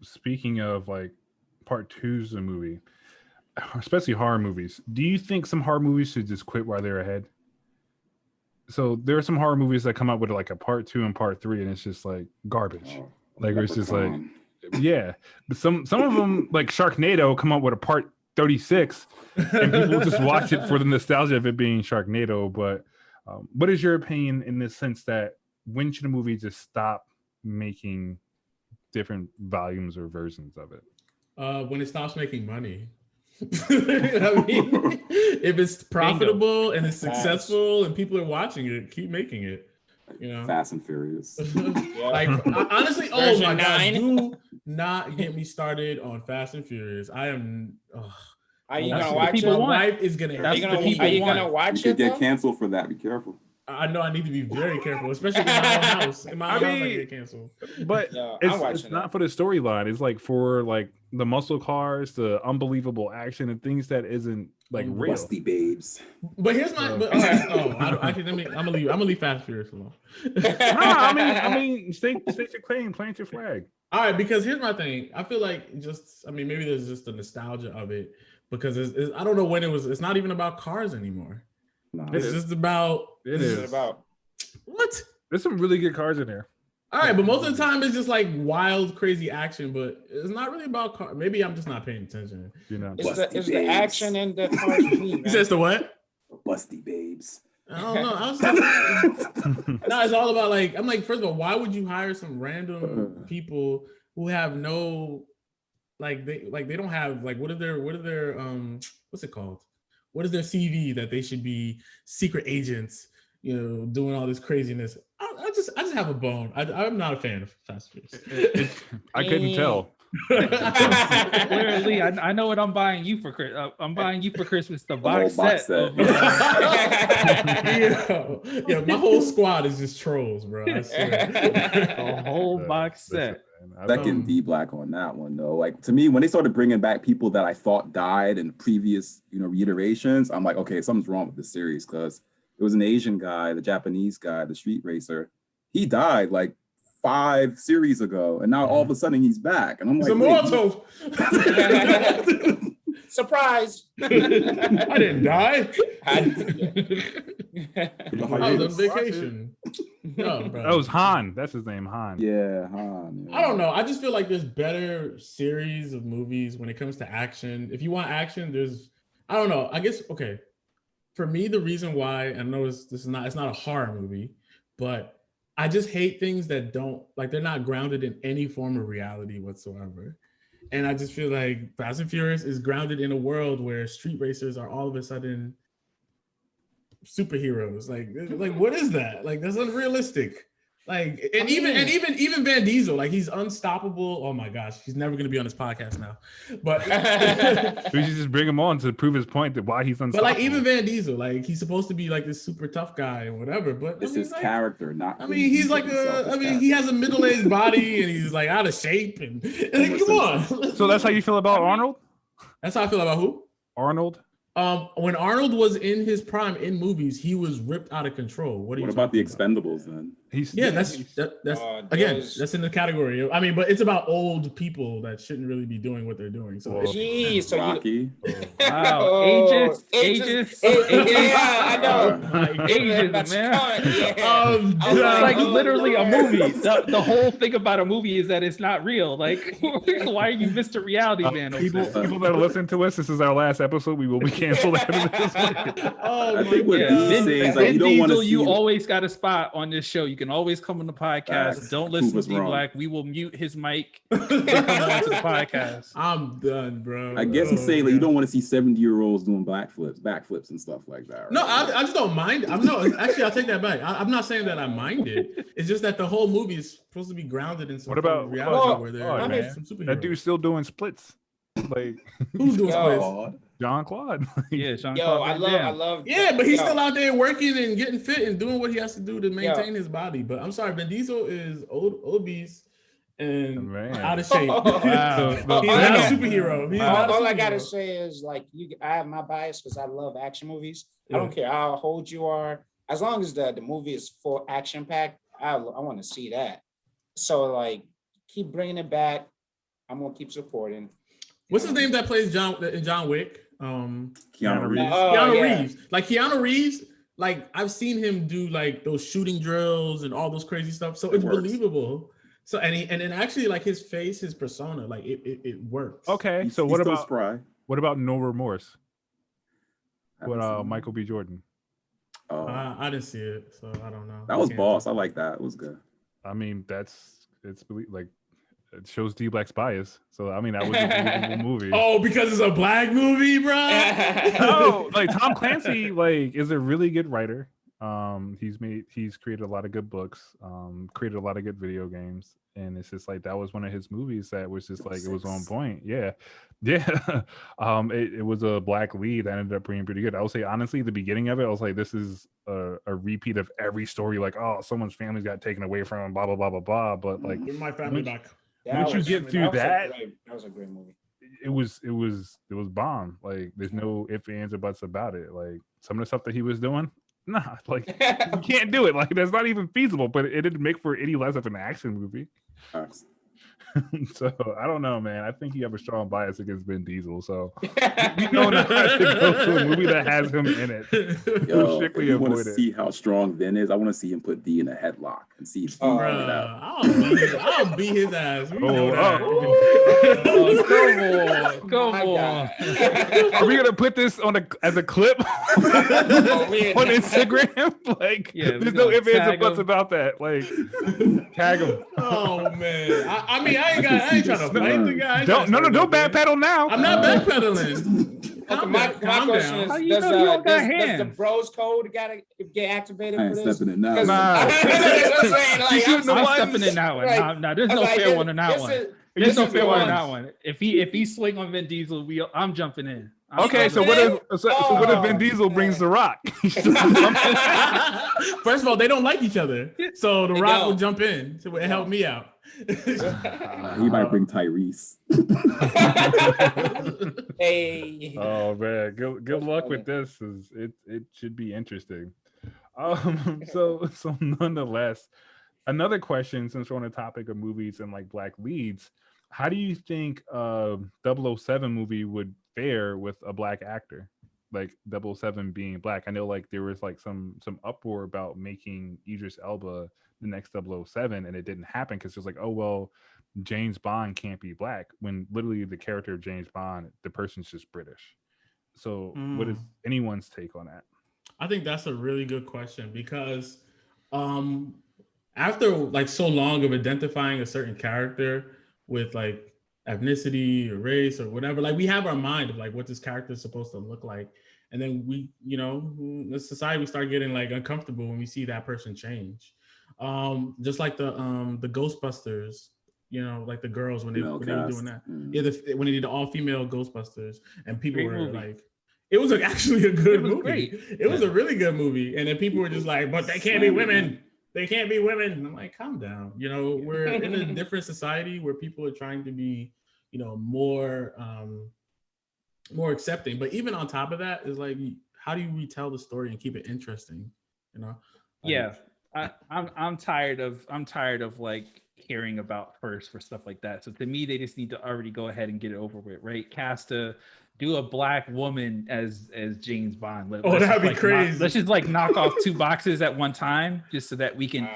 speaking of like part twos of a movie, especially horror movies, do you think some horror movies should just quit while they're ahead? So there are some horror movies that come out with like a part 2 and part 3, and it's just like garbage. Like it's just like, yeah. But some of them, like Sharknado, come out with a part 36, and people just watch it for the nostalgia of it being Sharknado. But what is your opinion in the sense that when should a movie just stop making different volumes or versions of it? When it stops making money. I mean, if it's profitable and it's successful and people are watching it, keep making it. Fast and Furious. Like honestly, oh my God, do not get me started on Fast and Furious. I am. Are you gonna watch it? My wife is gonna. Are you gonna watch You it? could get canceled for that. Be careful. I know I need to be very careful, especially in my own house. In my own house, I get canceled. But it's not for the storyline. It's like for like the muscle cars, the unbelievable action, and things that isn't like real. Rusty babes. But here's my. But, I'm gonna leave Fast and Furious alone. I mean, state your claim, plant your flag. All right, because here's my thing. I feel like maybe there's just the nostalgia of it, because I don't know when it was. It's not even about cars anymore. No, It's just about. It is about What? There's some really good cars in there. All right, but most of the time it's just like wild, crazy action, but it's not really about cars. Maybe I'm just not paying attention. It's the action and the cars. He says the what? Busty babes. I don't know. No, it's all about like, I'm like, first of all, why would you hire some random people who have no, they don't have what are their what's it called? What is their CV that they should be secret agents, doing all this craziness? I just have a bone. I'm not a fan of Fast and Furious. I couldn't tell. Clearly, I know what I'm buying you for Christmas. I'm buying you for Christmas the box set. Yeah, my whole squad is just trolls, bro. I swear. The whole box set. Second D Black on that one though. Like to me, when they started bringing back people that I thought died in previous, reiterations, I'm like, okay, something's wrong with this series because it was an Asian guy, the Japanese guy, the street racer. He died like 5 series ago, and now all of a sudden he's back, and I'm like, immortal. Surprise! I didn't die. I was on vacation. No, bro. That was Han. That's his name, Han. Yeah, Han. Yeah. I don't know. I just feel like there's better series of movies when it comes to action. If you want action, I don't know. I guess okay. For me, the reason why I know it's not a horror movie, but I just hate things that they're not grounded in any form of reality whatsoever. And I just feel like Fast and Furious is grounded in a world where street racers are all of a sudden superheroes. Like what is that? Like that's unrealistic. Like even Van Diesel, like he's unstoppable. Oh my gosh, he's never gonna be on this podcast now. But we should just bring him on to prove his point that why he's unstoppable. But like even Van Diesel, like he's supposed to be like this super tough guy or whatever. But it's his character, not. I mean, he's like he has a middle-aged body and he's like out of shape and like, come on. So that's how you feel about Arnold? That's how I feel about who? Arnold. When Arnold was in his prime in movies, he was ripped out of control. What about the Expendables then? That's in the category. I mean, but it's about old people that shouldn't really be doing what they're doing. So, Rocky. Wow, ages. Yeah, I know. Ages, man. Yeah. It's like literally a movie. The whole thing about a movie is that it's not real. Like, why are you Mr. Reality Man? People that are listening to us, this is our last episode. We will be canceled after this. Oh, I think what these things, like, you don't want to see. You always got a spot on this show. You can always come on the podcast. Don't listen to D Black. We will mute his mic and come on to the podcast. I'm done, bro. I guess he's saying like you don't want to see 70-year-olds doing backflips and stuff like that. Right? No, I just don't mind. Actually, I'll take that back. I'm not saying that I mind it. It's just that the whole movie is supposed to be grounded in some reality where they're some superheroes. That dude's still doing splits. Like who's doing splits? Jean-Claude. Yeah, Jean-Claude. Yo, I love. Yeah, but he's still out there working and getting fit and doing what he has to do to maintain his body. But I'm sorry, Vin Diesel is obese and out of shape. Wow. He's not a superhero. All I gotta say is like I have my bias because I love action movies. I don't care how old you are, as long as the movie is full action packed. I want to see that. So like, keep bringing it back. I'm gonna keep supporting. What's his name that plays John Wick? Keanu Reeves. Keanu Reeves. Like Keanu Reeves, like I've seen him do like those shooting drills and all those crazy stuff. So it's believable. So and then actually like his face, his persona, like it works. Okay. So what about No Remorse? What Michael B. Jordan? I didn't see it, so I don't know. That was boss. I like that. It was good. I mean, it shows D Black's bias. So I mean, that was a believable movie. Oh, because it's a black movie, bro. No, like Tom Clancy, like is a really good writer. He's created a lot of good books, created a lot of good video games, and it's just like that was one of his movies that was just like it was on point. Yeah. It was a black lead that ended up being pretty good. I would say honestly, the beginning of it, I was like, this is a repeat of every story. Like, oh, someone's family's got taken away from him, blah blah blah blah blah. But like, give my family back. Once you get through that was a great movie. It was bomb. Like there's no ifs, ands, or buts about it. Like some of the stuff that he was doing, nah, like you can't do it. Like that's not even feasible. But it didn't make for any less of an action movie. So I don't know, man. I think you have a strong bias against Vin Diesel. So you don't have to go to a movie that has him in it. Yo, you want to see how strong Vin is? I want to see him put D in a headlock and see if D can get out. I'll beat his ass. Come on. Are we gonna put this as a clip on Instagram? Like, there's no ifs, ands, or buts about that. Like, tag him. Oh man. I mean, I ain't trying to fight the guy. Don't backpedal now. I'm not backpedaling. Calm my down, calm question down. is, How you does, know you don't got does the hands? bros code gotta get activated I for ain't this? stepping in now. 'Cause- Nah. That's what I'm saying, like, shooting the I'm ones- stepping in that one. Right. Nah, there's I'm no like, fair one on that this one. is- There's this no is fair the one on ones. that one. If he swing on Vin Diesel, I'm jumping in. Okay, so what if Vin Diesel brings The Rock? First of all, they don't like each other, so The They Rock don't. would jump in to help me out. He might bring Tyrese. Hey. Oh man, good luck with this. It should be interesting. So nonetheless, another question, since we're on the topic of movies and like black leads, how do you think 007 movie would fare with a black actor? Like 007 being black. I know like there was like some uproar about making Idris Elba the next 007, and it didn't happen because it was like, oh well, James Bond can't be black, when literally the character of James Bond, the person's just British. So what is anyone's take on that? I think that's a really good question because after like so long of identifying a certain character with like ethnicity or race or whatever, like we have our mind of like what this character is supposed to look like. And then we, you know, the society, we start getting like uncomfortable when we see that person change. Just like the Ghostbusters, you know, like the girls when they were doing that. Yeah, when they did the all-female Ghostbusters, and people Great were movie. like, it was actually a good movie. Great. It was a really good movie. And then people were just like, but they can't be women. They can't be women. And I'm like, calm down. You know, we're in a different society where people are trying to be, you know, more accepting. But even on top of that is like, how do you retell the story and keep it interesting? You know? Yeah. I'm tired of like caring about first for stuff like that. So to me, they just need to already go ahead and get it over with, right? Cast do a black woman as James Bond. That'd be crazy. Let's just like knock off 2 boxes at one time, just so that we can.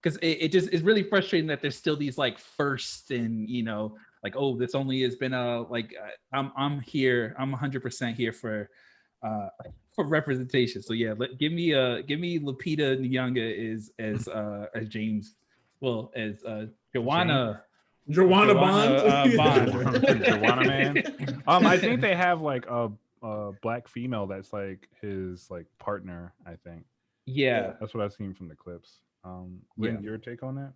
Because it's really frustrating that there's still these like firsts, and you know, like, oh, this only has been I'm here, I'm 100% here for representation. So yeah, give me Lupita Nyong'o as James, well, as Joanna Bond. Joanna man. I think they have like a black female that's like his like partner, I think. Yeah. That's what I've seen from the clips. Lynn, your take on that?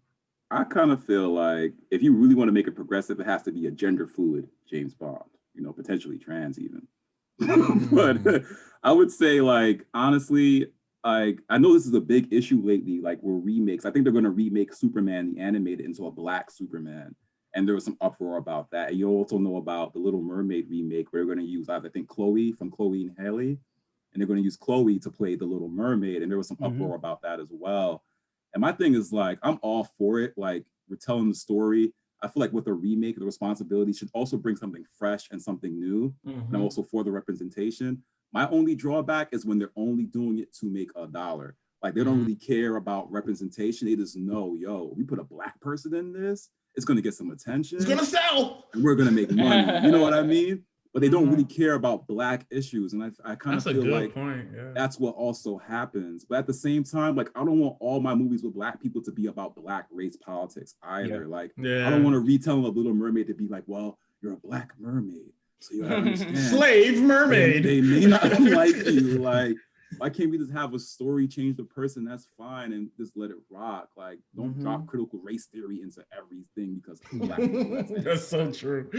I kind of feel like if you really want to make it progressive, it has to be a gender fluid James Bond, you know, potentially trans even. But I would say, like, honestly, like, I know this is a big issue lately, like, with remakes. I think they're going to remake Superman the animated into a black Superman, and there was some uproar about that. And you also know about the Little Mermaid remake, where they're going to use, I think, Chloe from Chloe and Haley, and they're going to use Chloe to play the Little Mermaid, and there was some uproar about that as well. And my thing is, like, I'm all for it. Like, we're telling the story. I feel like with a remake, the responsibility should also bring something fresh and something new, and also for the representation. My only drawback is when they're only doing it to make $1. Like, they don't really care about representation. They just know, yo, we put a black person in this, it's going to get some attention. It's going to sell. And we're going to make money. You know what I mean? But they don't really care about black issues. And I kind of feel like that's what also happens. But at the same time, like, I don't want all my movies with black people to be about black race politics either. Yeah. Like, I don't want to retell a Little Mermaid to be like, well, you're a black mermaid, so you gotta understand. Slave mermaid. They may not like you. Like, why can't we just have a story, change the person? That's fine, and just let it rock. Like, don't drop critical race theory into everything because of black people. That's so true.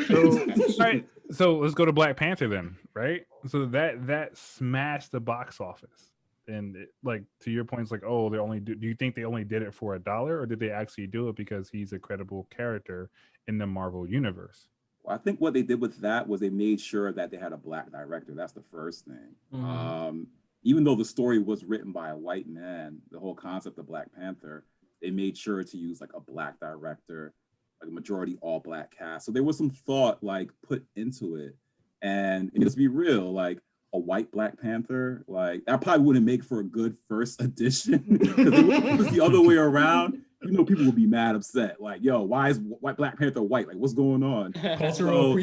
So let's go to Black Panther then, right? So that smashed the box office, and like, to your point, it's like, oh, they only do you think they only did it for $1, or did they actually do it because he's a credible character in the Marvel universe? Well, I think what they did with that was they made sure that they had a black director. That's the first thing. Even though the story was written by a white man, the whole concept of Black Panther, they made sure to use like a black director, like a majority all black cast. So there was some thought like put into it. And let's be real, like a white Black Panther, like that probably wouldn't make for a good first edition. Because it was the other way around. You know, people would be mad upset. Like, yo, why is white Black Panther white? Like, what's going on? Cultural what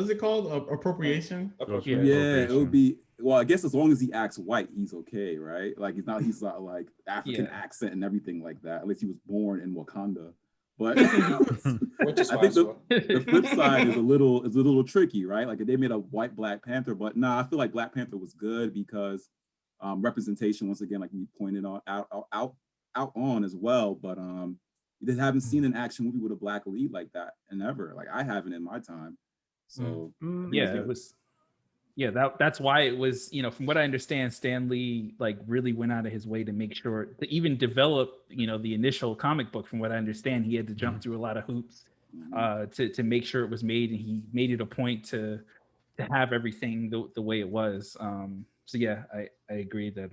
is it called? Appropriation? Yeah, it would be. Well, I guess as long as he acts white, he's okay, right? Like, he's not like African accent and everything like that. At least he was born in Wakanda. But Which is I think possible. the flip side is a little tricky, right? Like they made a white Black Panther, but I feel like Black Panther was good because representation, once again, like you pointed out on as well. But you just haven't seen an action movie with a Black lead like that, and ever. Like I haven't in my time. So yeah, it was. Yeah, that's why it was, from what I understand, Stan Lee like really went out of his way to make sure to even develop, the initial comic book. From what I understand, he had to jump through a lot of hoops to make sure it was made, and he made it a point to have everything the way it was. So yeah, I agree that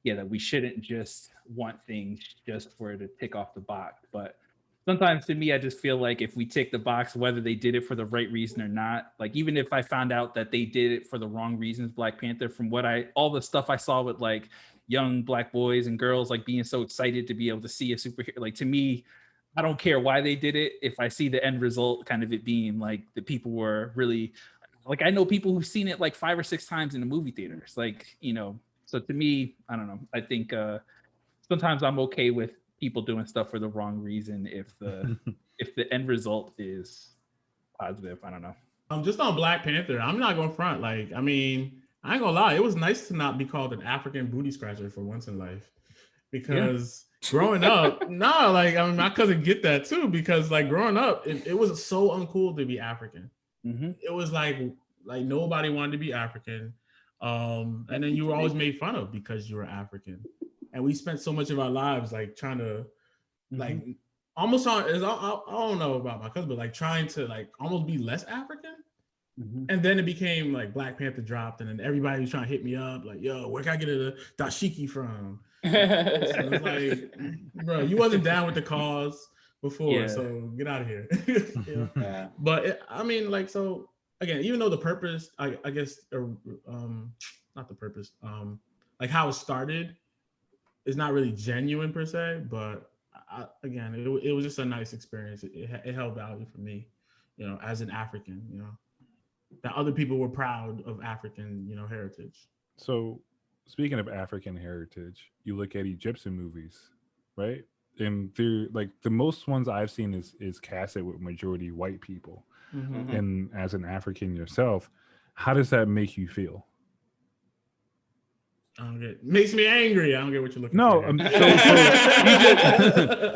that we shouldn't just want things just for it to tick off the box, but sometimes to me, I just feel like if we tick the box, whether they did it for the right reason or not, like even if I found out that they did it for the wrong reasons, Black Panther, from all the stuff I saw with like young Black boys and girls, like being so excited to be able to see a superhero, like to me, I don't care why they did it. If I see the end result, kind of it being like the people were really, like I know people who've seen it like 5 or 6 times in the movie theaters, like, so to me, I don't know. I think sometimes I'm okay with people doing stuff for the wrong reason if the if the end result is positive. I don't know. Just on Black Panther, I'm not going front. Like, I mean, I ain't gonna lie, it was nice to not be called an African booty scratcher for once in life. Because growing up, like I mean, my cousin get that too, because like growing up, it was so uncool to be African. It was like nobody wanted to be African. And then you were always made fun of because you were African. And we spent so much of our lives like trying to like almost on I don't know about my cousin, but like trying to like almost be less African. And then it became like Black Panther dropped, and then everybody was trying to hit me up, like, yo, where can I get a dashiki from? So it's like, bro, you wasn't down with the cause before, so get out of here. Yeah. But I mean, like, so again, even though the purpose, I guess, not the purpose, like how it started is not really genuine per se, but again, it was just a nice experience. It held value for me, as an African, that other people were proud of African, heritage. So, speaking of African heritage, you look at Egyptian movies, right? And they're like the most ones I've seen is casted with majority white people. And as an African yourself, how does that make you feel? Makes me angry. I don't get what you're looking for.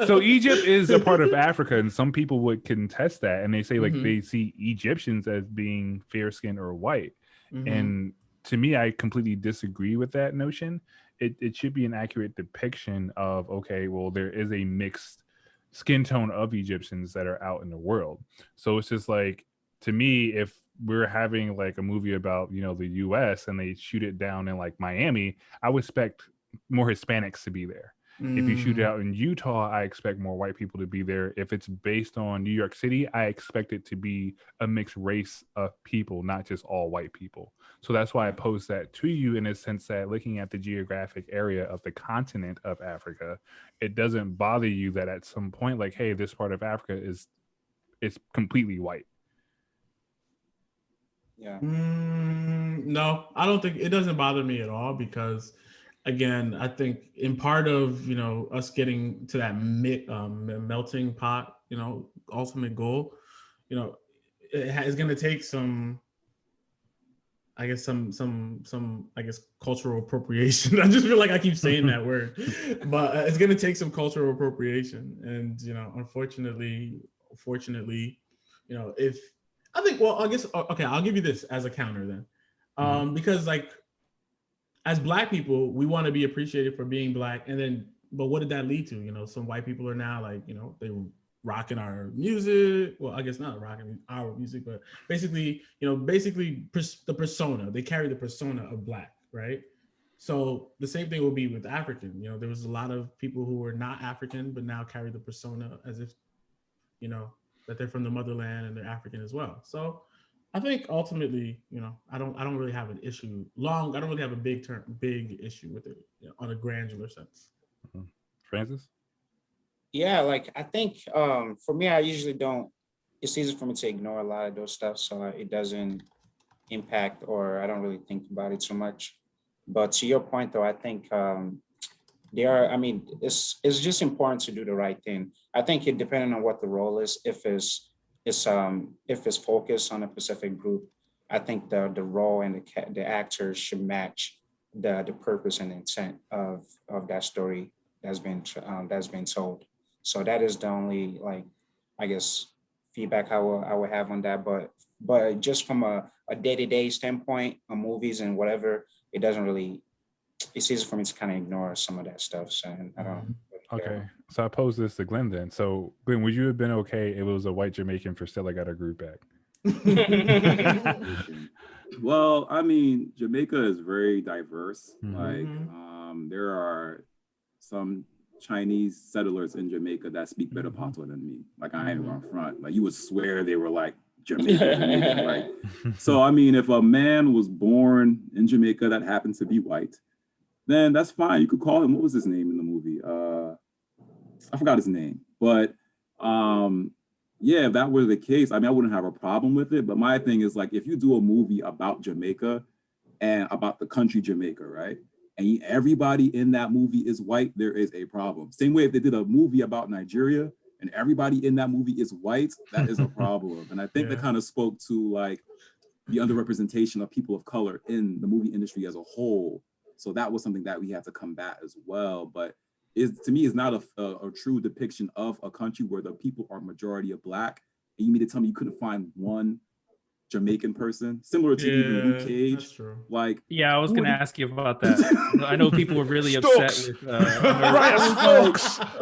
So Egypt is a part of Africa, and some people would contest that, and they say like they see Egyptians as being fair skinned or white. And to me, I completely disagree with that notion. It should be an accurate depiction of, okay, well, there is a mixed skin tone of Egyptians that are out in the world. So it's just like, to me, if we're having like a movie about, the US and they shoot it down in like Miami, I would expect more Hispanics to be there. If you shoot it out in Utah, I expect more white people to be there. If it's based on New York City, I expect it to be a mixed race of people, not just all white people. So that's why I pose that to you, in a sense that looking at the geographic area of the continent of Africa, it doesn't bother you that at some point, like, hey, this part of Africa is completely white. Yeah. No, I don't think it doesn't bother me at all, because again, I think in part of, us getting to that melting pot, ultimate goal, it's going to take some, I guess, some cultural appropriation. I just feel like I keep saying that word, but it's going to take some cultural appropriation. And, unfortunately, if I think, well, I guess, okay, I'll give you this as a counter then. Because like, as Black people, we want to be appreciated for being Black. And then, but what did that lead to? Some white people are now like, they were rocking our music. Well, I guess not rocking our music, but basically, the persona, they carry the persona of Black, right? So the same thing will be with African. There was a lot of people who were not African, but now carry the persona as if, that they're from the motherland and they're African as well. So I think ultimately, I don't really have an issue. I don't really have a big issue with it, on a granular sense. Francis? Yeah, like I think for me, I usually don't. It's easy for me to ignore a lot of those stuff, so it doesn't impact, or I don't really think about it so much. But to your point, though, I think I mean, it's just important to do the right thing. I think it depending on what the role is, if it's focused on a specific group, I think the role and the actors should match the purpose and intent of that story that's been told. So that is the only, like, I guess, feedback I will have on that. But just from a day-to-day standpoint on movies and whatever, it doesn't really, it's easy for me to kind of ignore some of that stuff. So I don't really Okay, care. so I pose this to Glenn then. So Glenn, would you have been okay if it was a white Jamaican for Stella got her group back? Well, I mean, Jamaica is very diverse. Like, Mhm. there are some Chinese settlers in Jamaica that speak better patois than me. Like, I ain't on front. Like, you would swear they were like Jamaican. Like, so I mean, if a man was born in Jamaica that happened to be white, then that's fine. You could call him, what was his name in the movie? I forgot his name, but yeah, if that were the case, I mean, I wouldn't have a problem with it. But my thing is, like, if you do a movie about Jamaica and about the country Jamaica, right? And everybody in that movie is white, there is a problem. Same way if they did a movie about Nigeria and everybody in that movie is white, that is a problem. And I think that kind of spoke to, like, the underrepresentation of people of color in the movie industry as a whole. So that was something that we had to combat as well. But to me, it's not a true depiction of a country where the people are majority of Black. And you mean to tell me you couldn't find one Jamaican person, similar to even Luke Cage? That's true. Like, Yeah, I was going to ask you about that. I know people were really Stokes. upset with.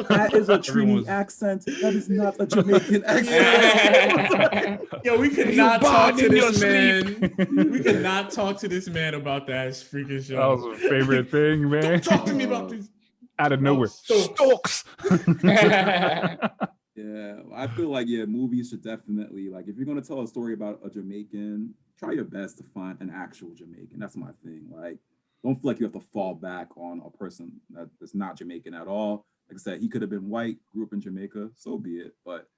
That is a Trini Everyone's- accent. That is not a Jamaican accent. Yo, we could not talk to this man. We could not talk to this man about that freaking show. That was my favorite thing, man. Don't talk to me about this. Out of nowhere. Stokes. Yeah, I feel like, yeah, movies should definitely, like, if you're going to tell a story about a Jamaican, try your best to find an actual Jamaican. That's my thing. Like, don't feel like you have to fall back on a person that's not Jamaican at all. Like I said, he could have been white, grew up in Jamaica, so be it. But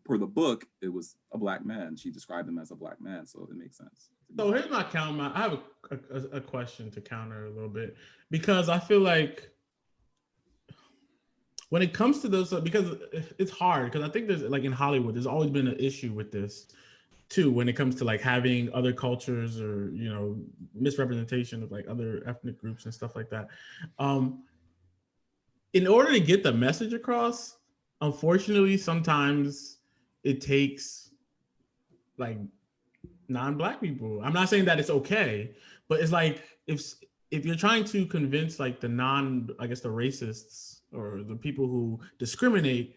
per the book, it was a Black man. She described him as a Black man, so it makes sense. So here's my counter. I have a question to counter a little bit, because I feel like when it comes to those, because it's hard, because I think there's, like, in Hollywood, there's always been an issue with this too, when it comes to, like, having other cultures or, you know, misrepresentation of, like, other ethnic groups and stuff like that. In order to get the message across, unfortunately, sometimes it takes, like, non-Black people. I'm not saying that it's okay, but it's like, if you're trying to convince, like, the racists or the people who discriminate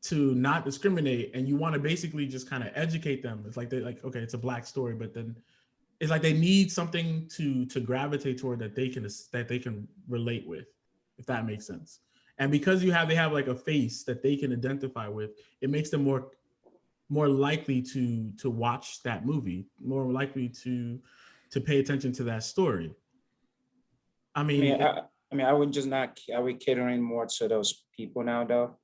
to not discriminate, and you want to basically just kind of educate them, it's like, they're like, okay, it's a Black story, but then it's like they need something to gravitate toward that they can relate with, if that makes sense. And because they have like a face that they can identify with, it makes them more likely to watch that movie, more likely to pay attention to that story. I mean, I would just not. Are we catering more to those people now, though?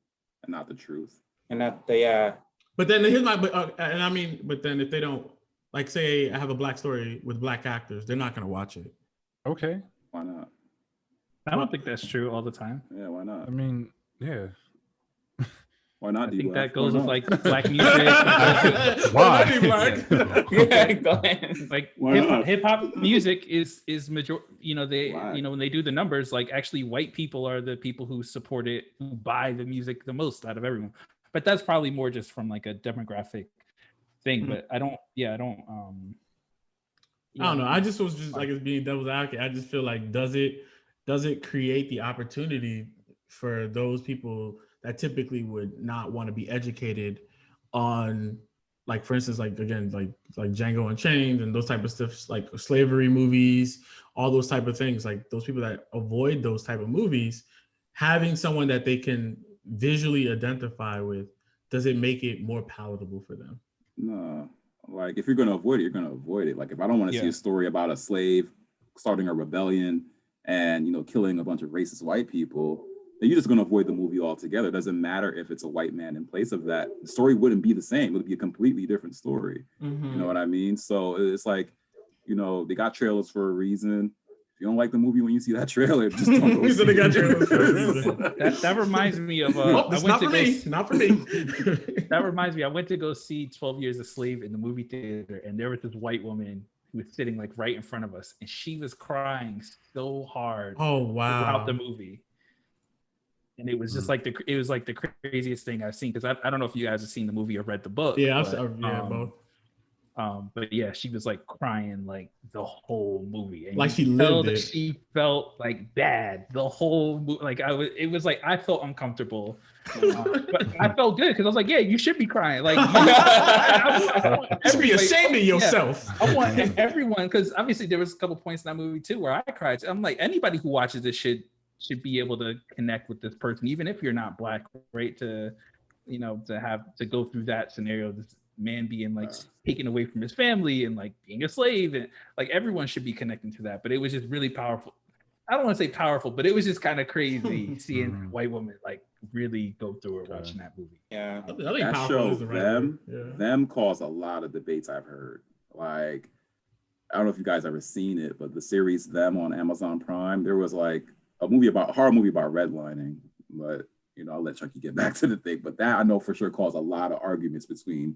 And not the truth. And not the But then here's my. But then if they don't, like, say I have a Black story with Black actors, they're not gonna watch it. Okay. Why not? I don't think that's true all the time. Yeah, why not? I mean, yeah. Why not? I think D-Black? that goes Why with, not? like, Black music. Why? Like, Why not? hip hop music is major. You know, Why? when they do the numbers, like, actually white people are the people who support it, who buy the music the most out of everyone. But that's probably more just from, like, a demographic thing. But I don't know. I just was just like, as being devil's advocate. I just feel like, does it create the opportunity for those people that typically would not want to be educated on, like, for instance, like, again, like Django Unchained and those type of stuff, like slavery movies, all those type of things, like those people that avoid those type of movies, having someone that they can visually identify with, does it make it more palatable for them? No. Like, if you're going to avoid it, you're going to avoid it. Like, if I don't want to see a story about a slave starting a rebellion and, you know, killing a bunch of racist white people, then you're just going to avoid the movie altogether. It doesn't matter if it's a white man in place of that. The story wouldn't be the same. It would be a completely different story. You know what I mean? So it's like, you know, they got trailers for a reason. If you don't like the movie when you see that trailer, just don't go You said they got trailers. That reminds me of It's not for me. Not for me. That reminds me, I went to go see 12 Years a Slave in the movie theater, and there was this white woman who was sitting like right in front of us, and she was crying so hard throughout the movie. And it was just like the craziest thing I've seen, because I don't know if you guys have seen the movie or read the book. Yeah, but, both. But yeah, she was like crying like the whole movie, and like she lived lived it. She felt like bad the whole movie. Like it was like I felt uncomfortable, but I felt good because I was like, yeah, you should be crying. Like you should be ashamed of yourself. Yeah, I want everyone, because obviously there was a couple points in that movie too where I cried. I'm like, anybody who watches this should be able to connect with this person, even if you're not Black, right? To go through that scenario. This man being like taken away from his family and like being a slave, and like everyone should be connecting to that. But it was just really powerful. I don't want to say powerful, but it was just kind of crazy seeing a white woman like really go through it watching that movie. Yeah, I think that show them caused a lot of debates I've heard. Like, I don't know if you guys ever seen it, but the series Them on Amazon Prime, there was like a horror movie about redlining, but I'll let Chucky get back to the thing. But that I know for sure caused a lot of arguments between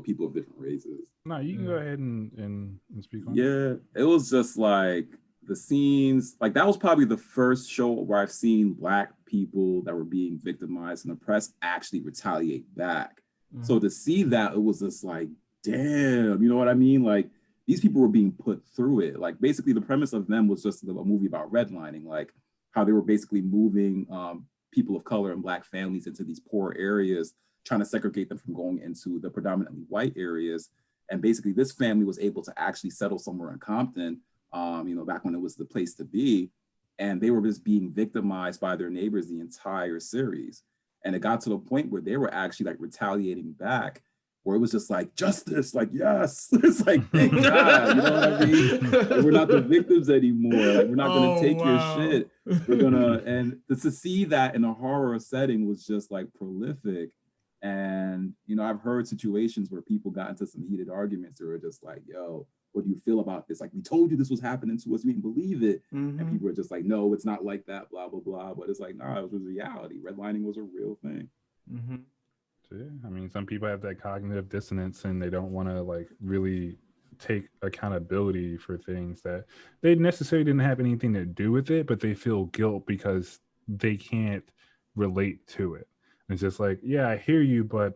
people of different races. No, you can go ahead and speak on it. It was just like the scenes, like that was probably the first show where I've seen Black people that were being victimized and the press actually retaliate back. So to see that, it was just like, damn, you know what I mean? Like these people were being put through it. Like basically the premise of Them was just a movie about redlining, like how they were basically moving people of color and Black families into these poor areas, trying to segregate them from going into the predominantly white areas. And basically this family was able to actually settle somewhere in Compton, back when it was the place to be. And they were just being victimized by their neighbors the entire series. And it got to the point where they were actually like retaliating back, where it was just like, justice, like, yes. It's like, thank God, you know what I mean? Like, we're not the victims anymore. Like, we're not gonna take your shit. We're gonna, and to see that in a horror setting was just like prolific. And, I've heard situations where people got into some heated arguments or were just like, yo, what do you feel about this? Like, we told you this was happening to us, we didn't believe it. And people were just like, no, it's not like that, blah, blah, blah. But it's like, nah, it was reality. Redlining was a real thing. Yeah, I mean, some people have that cognitive dissonance and they don't want to like really take accountability for things that they necessarily didn't have anything to do with it, but they feel guilt because they can't relate to it. And it's just like, yeah, I hear you, but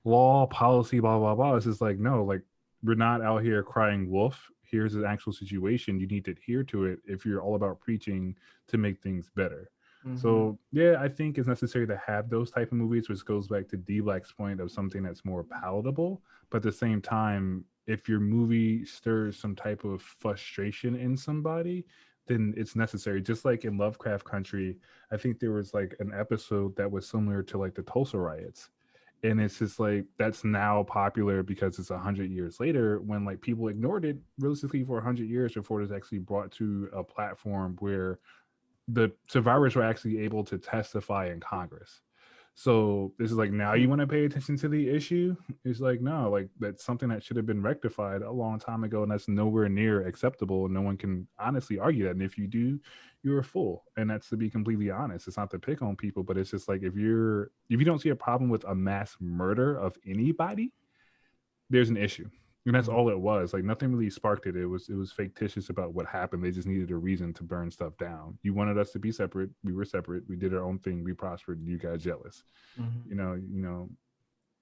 law, policy, blah, blah, blah. It's just like, no, like we're not out here crying wolf. Here's the actual situation. You need to adhere to it if you're all about preaching to make things better. So yeah, I think it's necessary to have those type of movies, which goes back to D-Black's point of something that's more palatable. But at the same time, if your movie stirs some type of frustration in somebody, then it's necessary. Just like in Lovecraft Country, I think there was like an episode that was similar to like the Tulsa riots. And it's just like, that's now popular because it's 100 years later, when like people ignored it realistically for 100 years before it was actually brought to a platform where the survivors were actually able to testify in Congress. So this is like, now you want to pay attention to the issue? It's like, no, like that's something that should have been rectified a long time ago, and that's nowhere near acceptable. No one can honestly argue that. And if you do, you're a fool. And that's to be completely honest. It's not to pick on people, but it's just like, if you don't see a problem with a mass murder of anybody, there's an issue. And that's all it was. Like nothing really sparked it. It was fictitious about what happened. They just needed a reason to burn stuff down. You wanted us to be separate. We were separate. We did our own thing. We prospered. You got jealous. You know.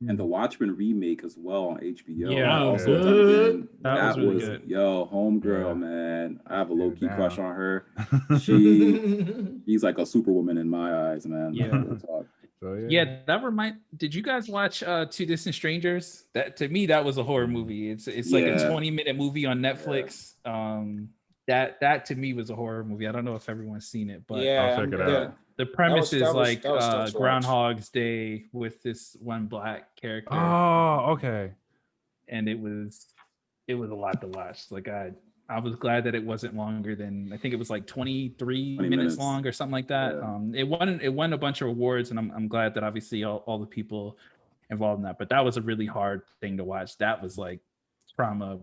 And the Watchmen remake as well on HBO. Yeah, also good. That was good. Yo, homegirl, man. I have a low key crush on her. She's like a superwoman in my eyes, man. Yeah. So, yeah, did you guys watch Two Distant Strangers? That to me, that was a horror movie. It's like a 20-minute movie on Netflix. That to me was a horror movie. I don't know if everyone's seen it, but I'll check it out. The premise is like Groundhog's Day with this one Black character. Oh, okay. And it was a lot to watch. Like I was glad that it wasn't longer than, I think it was like 23 minutes long or something like that. Yeah. It won a bunch of awards, and I'm glad that obviously all the people involved in that. But that was a really hard thing to watch. That was like trauma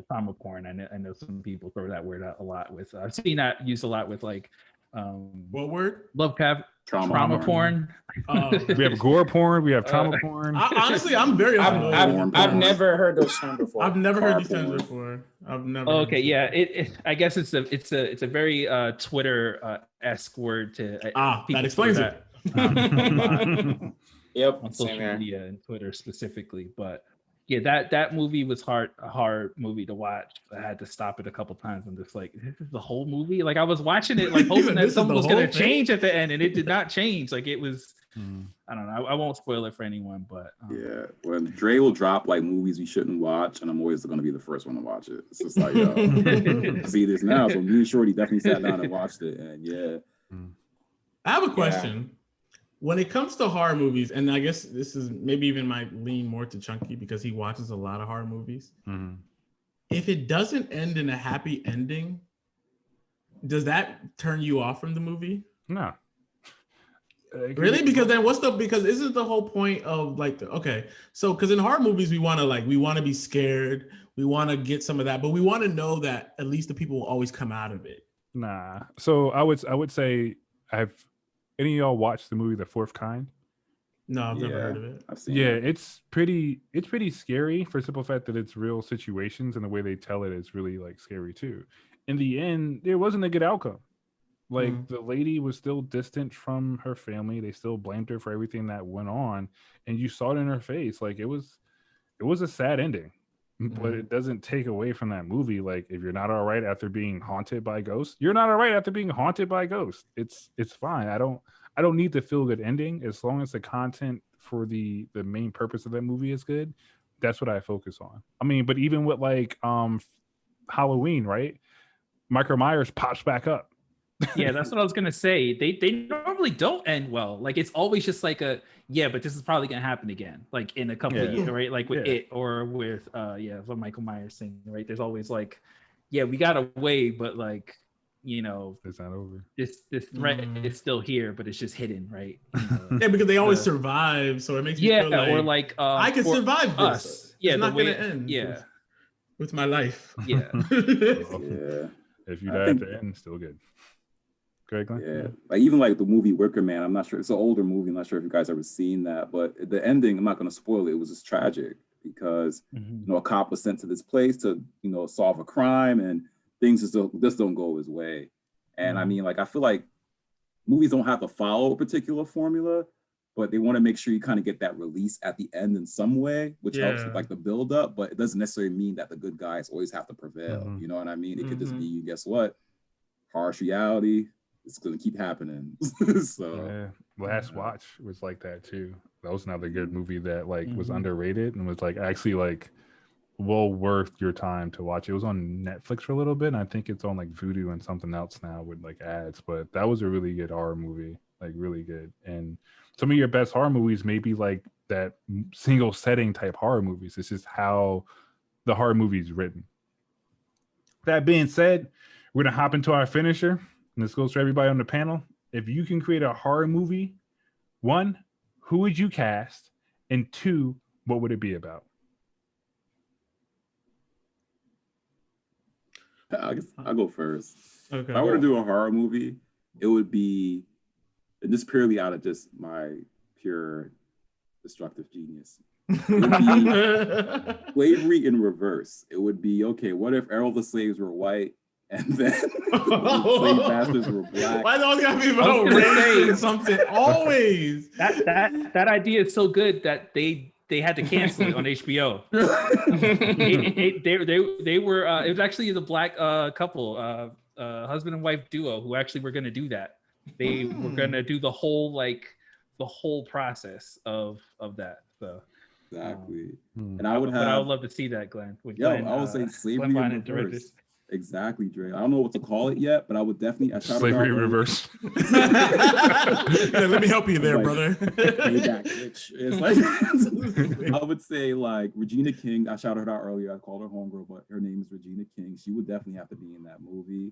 trauma porn. I know some people throw that word out a lot with. I've seen that used a lot with like what word? Love cap trauma porn. We have gore porn. We have trauma porn. Honestly, I'm very I've never heard those terms before. I've never heard these terms before. I've never. Okay, yeah. I guess it's a very Twitter esque word to. That explains it. Yep. On social media and Twitter specifically, but yeah, that movie was a hard movie to watch. I had to stop it a couple times. I'm just like, this is the whole movie. Like I was watching it, like hoping that something was gonna change at the end, and it did not change. Like it was, I don't know. I won't spoil it for anyone, but yeah, when Dre will drop like movies we shouldn't watch, and I'm always gonna be the first one to watch it. It's just like, yo, see this now. So me and Shorty definitely sat down and watched it, and yeah. I have a question. When it comes to horror movies, and I guess this is maybe even might lean more to Chunky because he watches a lot of horror movies. Mm-hmm. If it doesn't end in a happy ending, does that turn you off from the movie? No. Really? Because then because isn't the whole point of like so because in horror movies we want to be scared, we want to get some of that, but we want to know that at least the people will always come out of it. Nah. So I would say any of y'all watched the movie The Fourth Kind? No, I've never heard of it. I've seen it. It's pretty scary for the simple fact that it's real situations, and the way they tell it is really like scary too. In the end, there wasn't a good outcome. Like the lady was still distant from her family. They still blamed her for everything that went on, and you saw it in her face. Like it was a sad ending. But it doesn't take away from that movie. Like if you're not all right after being haunted by ghosts, you're not all right after being haunted by ghosts. It's fine. I don't need the feel good ending as long as the content for the main purpose of that movie is good. That's what I focus on. I mean, but even with like Halloween, right? Michael Myers pops back up. Yeah, that's what I was gonna say. They normally don't end well. Like it's always just like but this is probably gonna happen again, like in a couple of years, right? Like with it or with the Michael Myers thing, right? There's always like, we got away, but like, it's not over. This threat is still here, but it's just hidden, right? Yeah, because they always survive, so it makes you feel like, or like I can survive this. Us. Yeah, it's not gonna end. Yeah, with my life. Yeah. If you die at the end, still good. Yeah, like even like the movie Wicker Man. I'm not sure, it's an older movie. I'm not sure if you guys ever seen that, but the ending, I'm not going to spoil it. It was just tragic because a cop was sent to this place to solve a crime, and things just don't go his way. And I mean, like I feel like movies don't have to follow a particular formula, but they want to make sure you kind of get that release at the end in some way, which helps with like the build up. But it doesn't necessarily mean that the good guys always have to prevail. You know what I mean? It could just be, guess what? Harsh reality. It's going to keep happening. So Last Watch was like that too. That was another good movie that like was underrated and was like actually like well worth your time to watch. It was on Netflix for a little bit, and I think it's on like Vudu and something else now with like ads, but that was a really good horror movie, like really good. And some of your best horror movies may be like that single setting type horror movies. It's just how the horror movie is written. That being said, we're going to hop into our finisher. And this goes for everybody on the panel. If you can create a horror movie, 1, who would you cast? And 2, what would it be about? I guess I'll go first. Okay. If I were to do a horror movie, it would be just purely out of just my pure destructive genius. It would be slavery in reverse. It would be, what if all the slaves were white? And then slave masters were black. Why always gotta be about race or something? Always. That idea is so good that they had to cancel it on HBO. They were it was actually the black couple, husband and wife duo, who actually were going to do that. They were going to do the whole process of that. So exactly. And I would love to see that, Glenn. I would say slavery in reverse. Exactly, Dre. I don't know what to call it yet, but I would definitely slavery reverse. Let me help you there, brother. Payback, bitch. It's like I would say like Regina King. I shouted her out earlier. I called her homegirl, but her name is Regina King. She would definitely have to be in that movie.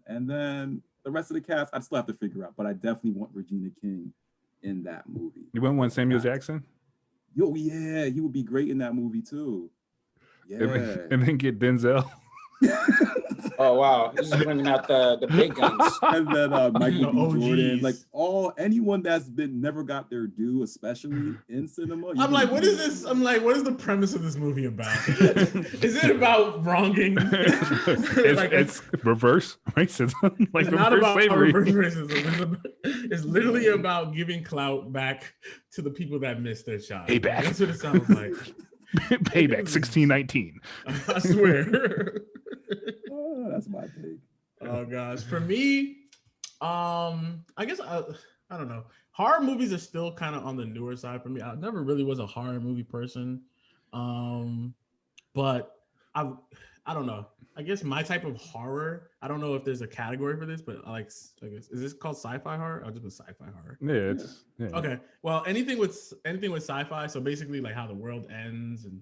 And then the rest of the cast, I'd still have to figure out, but I definitely want Regina King in that movie. You wouldn't want Samuel Jackson? Yo, yeah, he would be great in that movie too. Yeah. and then get Denzel. Oh wow, this is bringing out the big guns. And then Michael B. OGs. Jordan, like anyone that's never got their due, especially in cinema. I'm like, what is this? I'm like, what is the premise of this movie about? Is it about wronging? It's reverse racism, like it's not reverse about slavery. reverse racism. It's literally about giving clout back to the people that missed their shot. Payback. That's what it sounds like. Payback 1619. I swear. Oh, that's my take. Oh gosh, for me, I guess I don't know. Horror movies are still kind of on the newer side for me. I never really was a horror movie person, but I don't know. I guess my type of horror. I don't know if there's a category for this, but I guess is this called sci-fi horror? I'll just put sci-fi horror. Yeah, it's Okay. Well, anything with sci-fi. So basically, like how the world ends and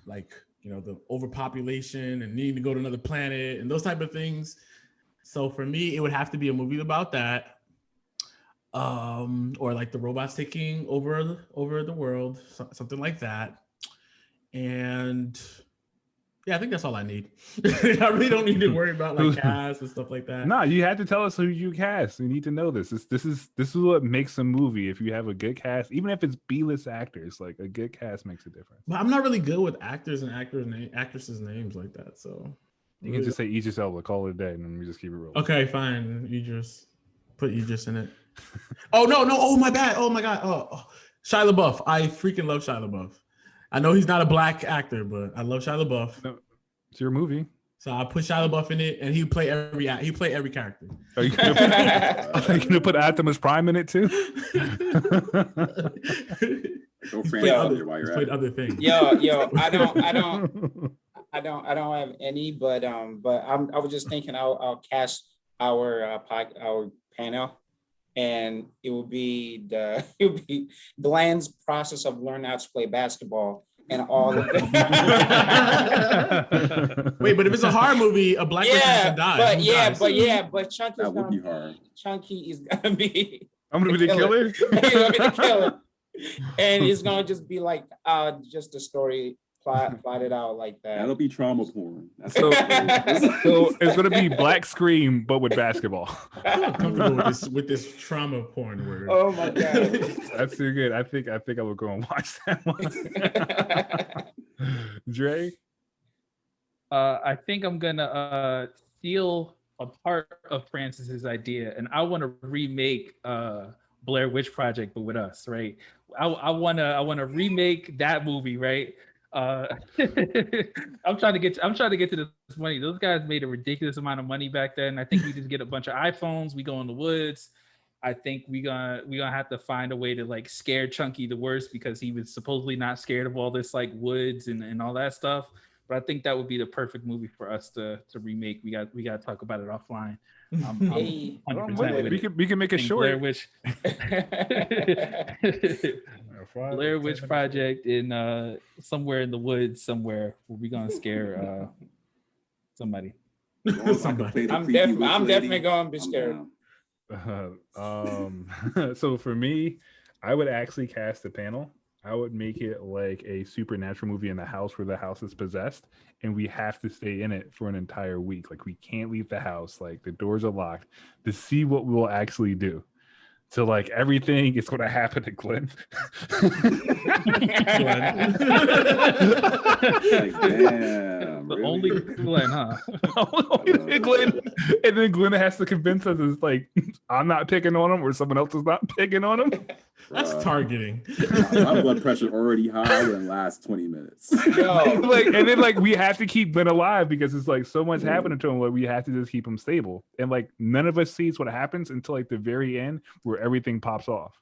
like the overpopulation and needing to go to another planet and those type of things. So for me, it would have to be a movie about that, or like the robots taking over the world, something like that. And yeah, I think that's all I need. I really don't need to worry about like cast and stuff like that. No, you had to tell us who you cast. We need to know this. This is what makes a movie. If you have a good cast, even if it's B-list actors, like a good cast makes a difference. But I'm not really good with actors and actresses' names like that. So you can just say Idris Elba, call it a day, and then we just keep it rolling. Okay, fine. Put Idris in it. Oh no! Oh my bad. Oh my god. Oh, Shia LaBeouf. I freaking love Shia LaBeouf. I know he's not a black actor, but I love Shia LaBeouf. No, it's your movie. So I put Shia LaBeouf in it, and he play every character. Are you gonna put Optimus Prime in it too? Go He's played other things. Yo, I don't have any, but I was just thinking I'll cast our panel, and it would be Glenn's process of learning how to play basketball and all of it. Wait, but if it's a horror movie, a black person can die. But Chunky is gonna be. I'm gonna be the killer. He's gonna be the killer, and it's gonna just be like just the story plotted out like that. That'll be trauma porn. So it's gonna be Black Scream, but with basketball. I'm comfortable with this trauma porn word. Oh my god, that's too good. I think I will go and watch that one. Dre, I think I'm gonna steal a part of Francis's idea, and I want to remake Blair Witch Project, but with us, right? I wanna remake that movie, right? I'm trying to get to this money. Those guys made a ridiculous amount of money back then. I think we just get a bunch of iPhones, we go in the woods. I think we gonna have to find a way to like scare Chunky the worst, because he was supposedly not scared of all this like woods and all that stuff. But I think that would be the perfect movie for us to remake. We got to talk about it offline. I'm 100% we can make a short. Blair Witch Project in somewhere in the woods somewhere where we gonna scare somebody. I'm definitely gonna be scared. So for me, I would actually cast a panel. I would make it like a supernatural movie in the house where the house is possessed, and we have to stay in it for an entire week. Like we can't leave the house. Like the doors are locked to see what we'll actually do. So like everything is going to happen to Glenn. Only Glenn, huh? Only Glenn. And then Glenn has to convince us it's like I'm not picking on him or someone else is not picking on him. That's targeting. My blood pressure already high in the last 20 minutes. And then we have to keep Glenn alive because it's like so much happening to him. Like we have to just keep him stable. And like none of us sees what happens until like the very end where everything pops off.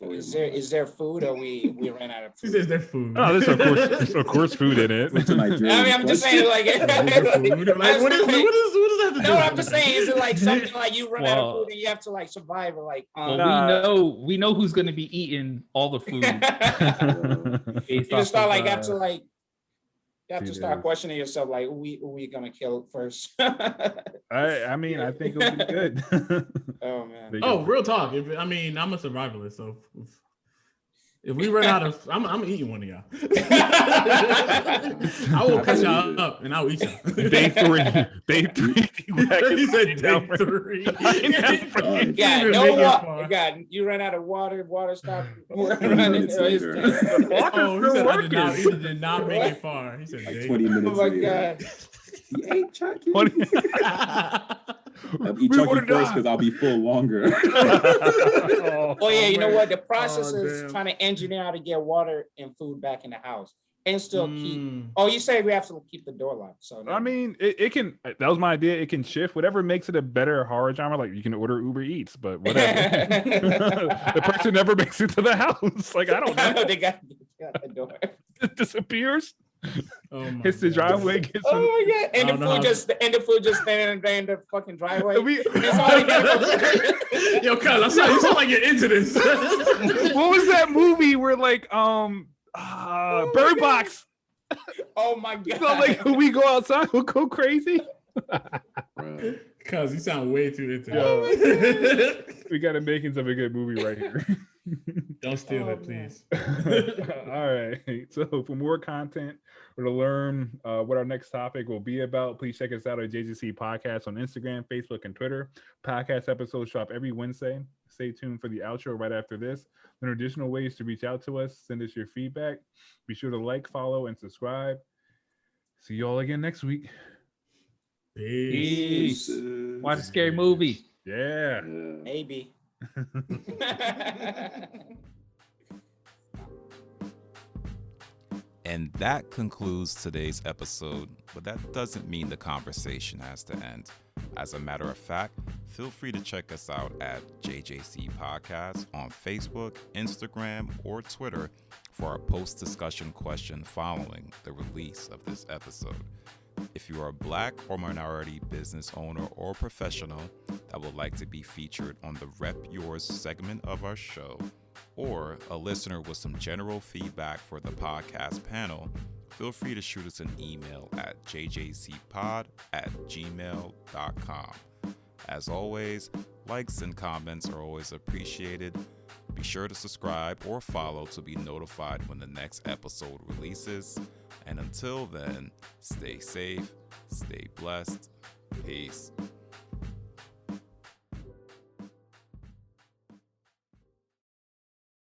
Is there food or we ran out of food? Is there food? Oh, there's of course food in it. I mean, I'm just saying what does that have to do? No, I'm just saying, is it like something like you run out of food and you have to like survive or like we know who's gonna be eating all the food. You just start like you have to start questioning yourself, like, who we gonna kill first? I mean, I think it'll be good. Oh man. Oh, real talk. I'm a survivalist, so If we run out of, I'm eating one of y'all. I will cut y'all up and I'll eat y'all. Day 3. Day 3. He said day 3. Yeah, no water. God, you run out of water. Water stop running. Oh, he said he did not make it far. He said like day 20 minutes. Oh my God. He ate Chucky. I'll eat Chucky first because I'll be full longer. Oh yeah, you know what? The process is trying to engineer how to get water and food back in the house and still keep. Oh, you say we have to keep the door locked. So I mean, it can. That was my idea. It can shift. Whatever makes it a better horror genre. Like you can order Uber Eats, but whatever. The person never makes it to the house. Like I don't know. They got the door. It disappears. Oh hits the driveway. Gets oh my God! And the food just standing there in the fucking driveway. We, Yo, cuz you sound like you're into this. What was that movie where like Bird Box? Oh my God! So like we go outside, we'll go crazy. Cuz you sound way too into it. We got the makings of a good movie right here. Don't steal it, please. All right. So for more content or to learn what our next topic will be about, please check us out at JGC Podcast on Instagram, Facebook, and Twitter. Podcast episodes drop every Wednesday. Stay tuned for the outro right after this. There are additional ways to reach out to us. Send us your feedback. Be sure to like, follow, and subscribe. See you all again next week. Peace. Watch a scary movie. Yeah. Maybe. And that concludes today's episode, but that doesn't mean the conversation has to end. As a matter of fact, feel free to check us out at JJC Podcast on Facebook, Instagram, or Twitter for our post-discussion question following the release of this episode. If you are a Black or minority business owner or professional that would like to be featured on the Rep Yours segment of our show, or a listener with some general feedback for the podcast panel, feel free to shoot us an email at jjcpod@gmail.com. As always, likes and comments are always appreciated. Be sure to subscribe or follow to be notified when the next episode releases. And until then, stay safe, stay blessed. Peace.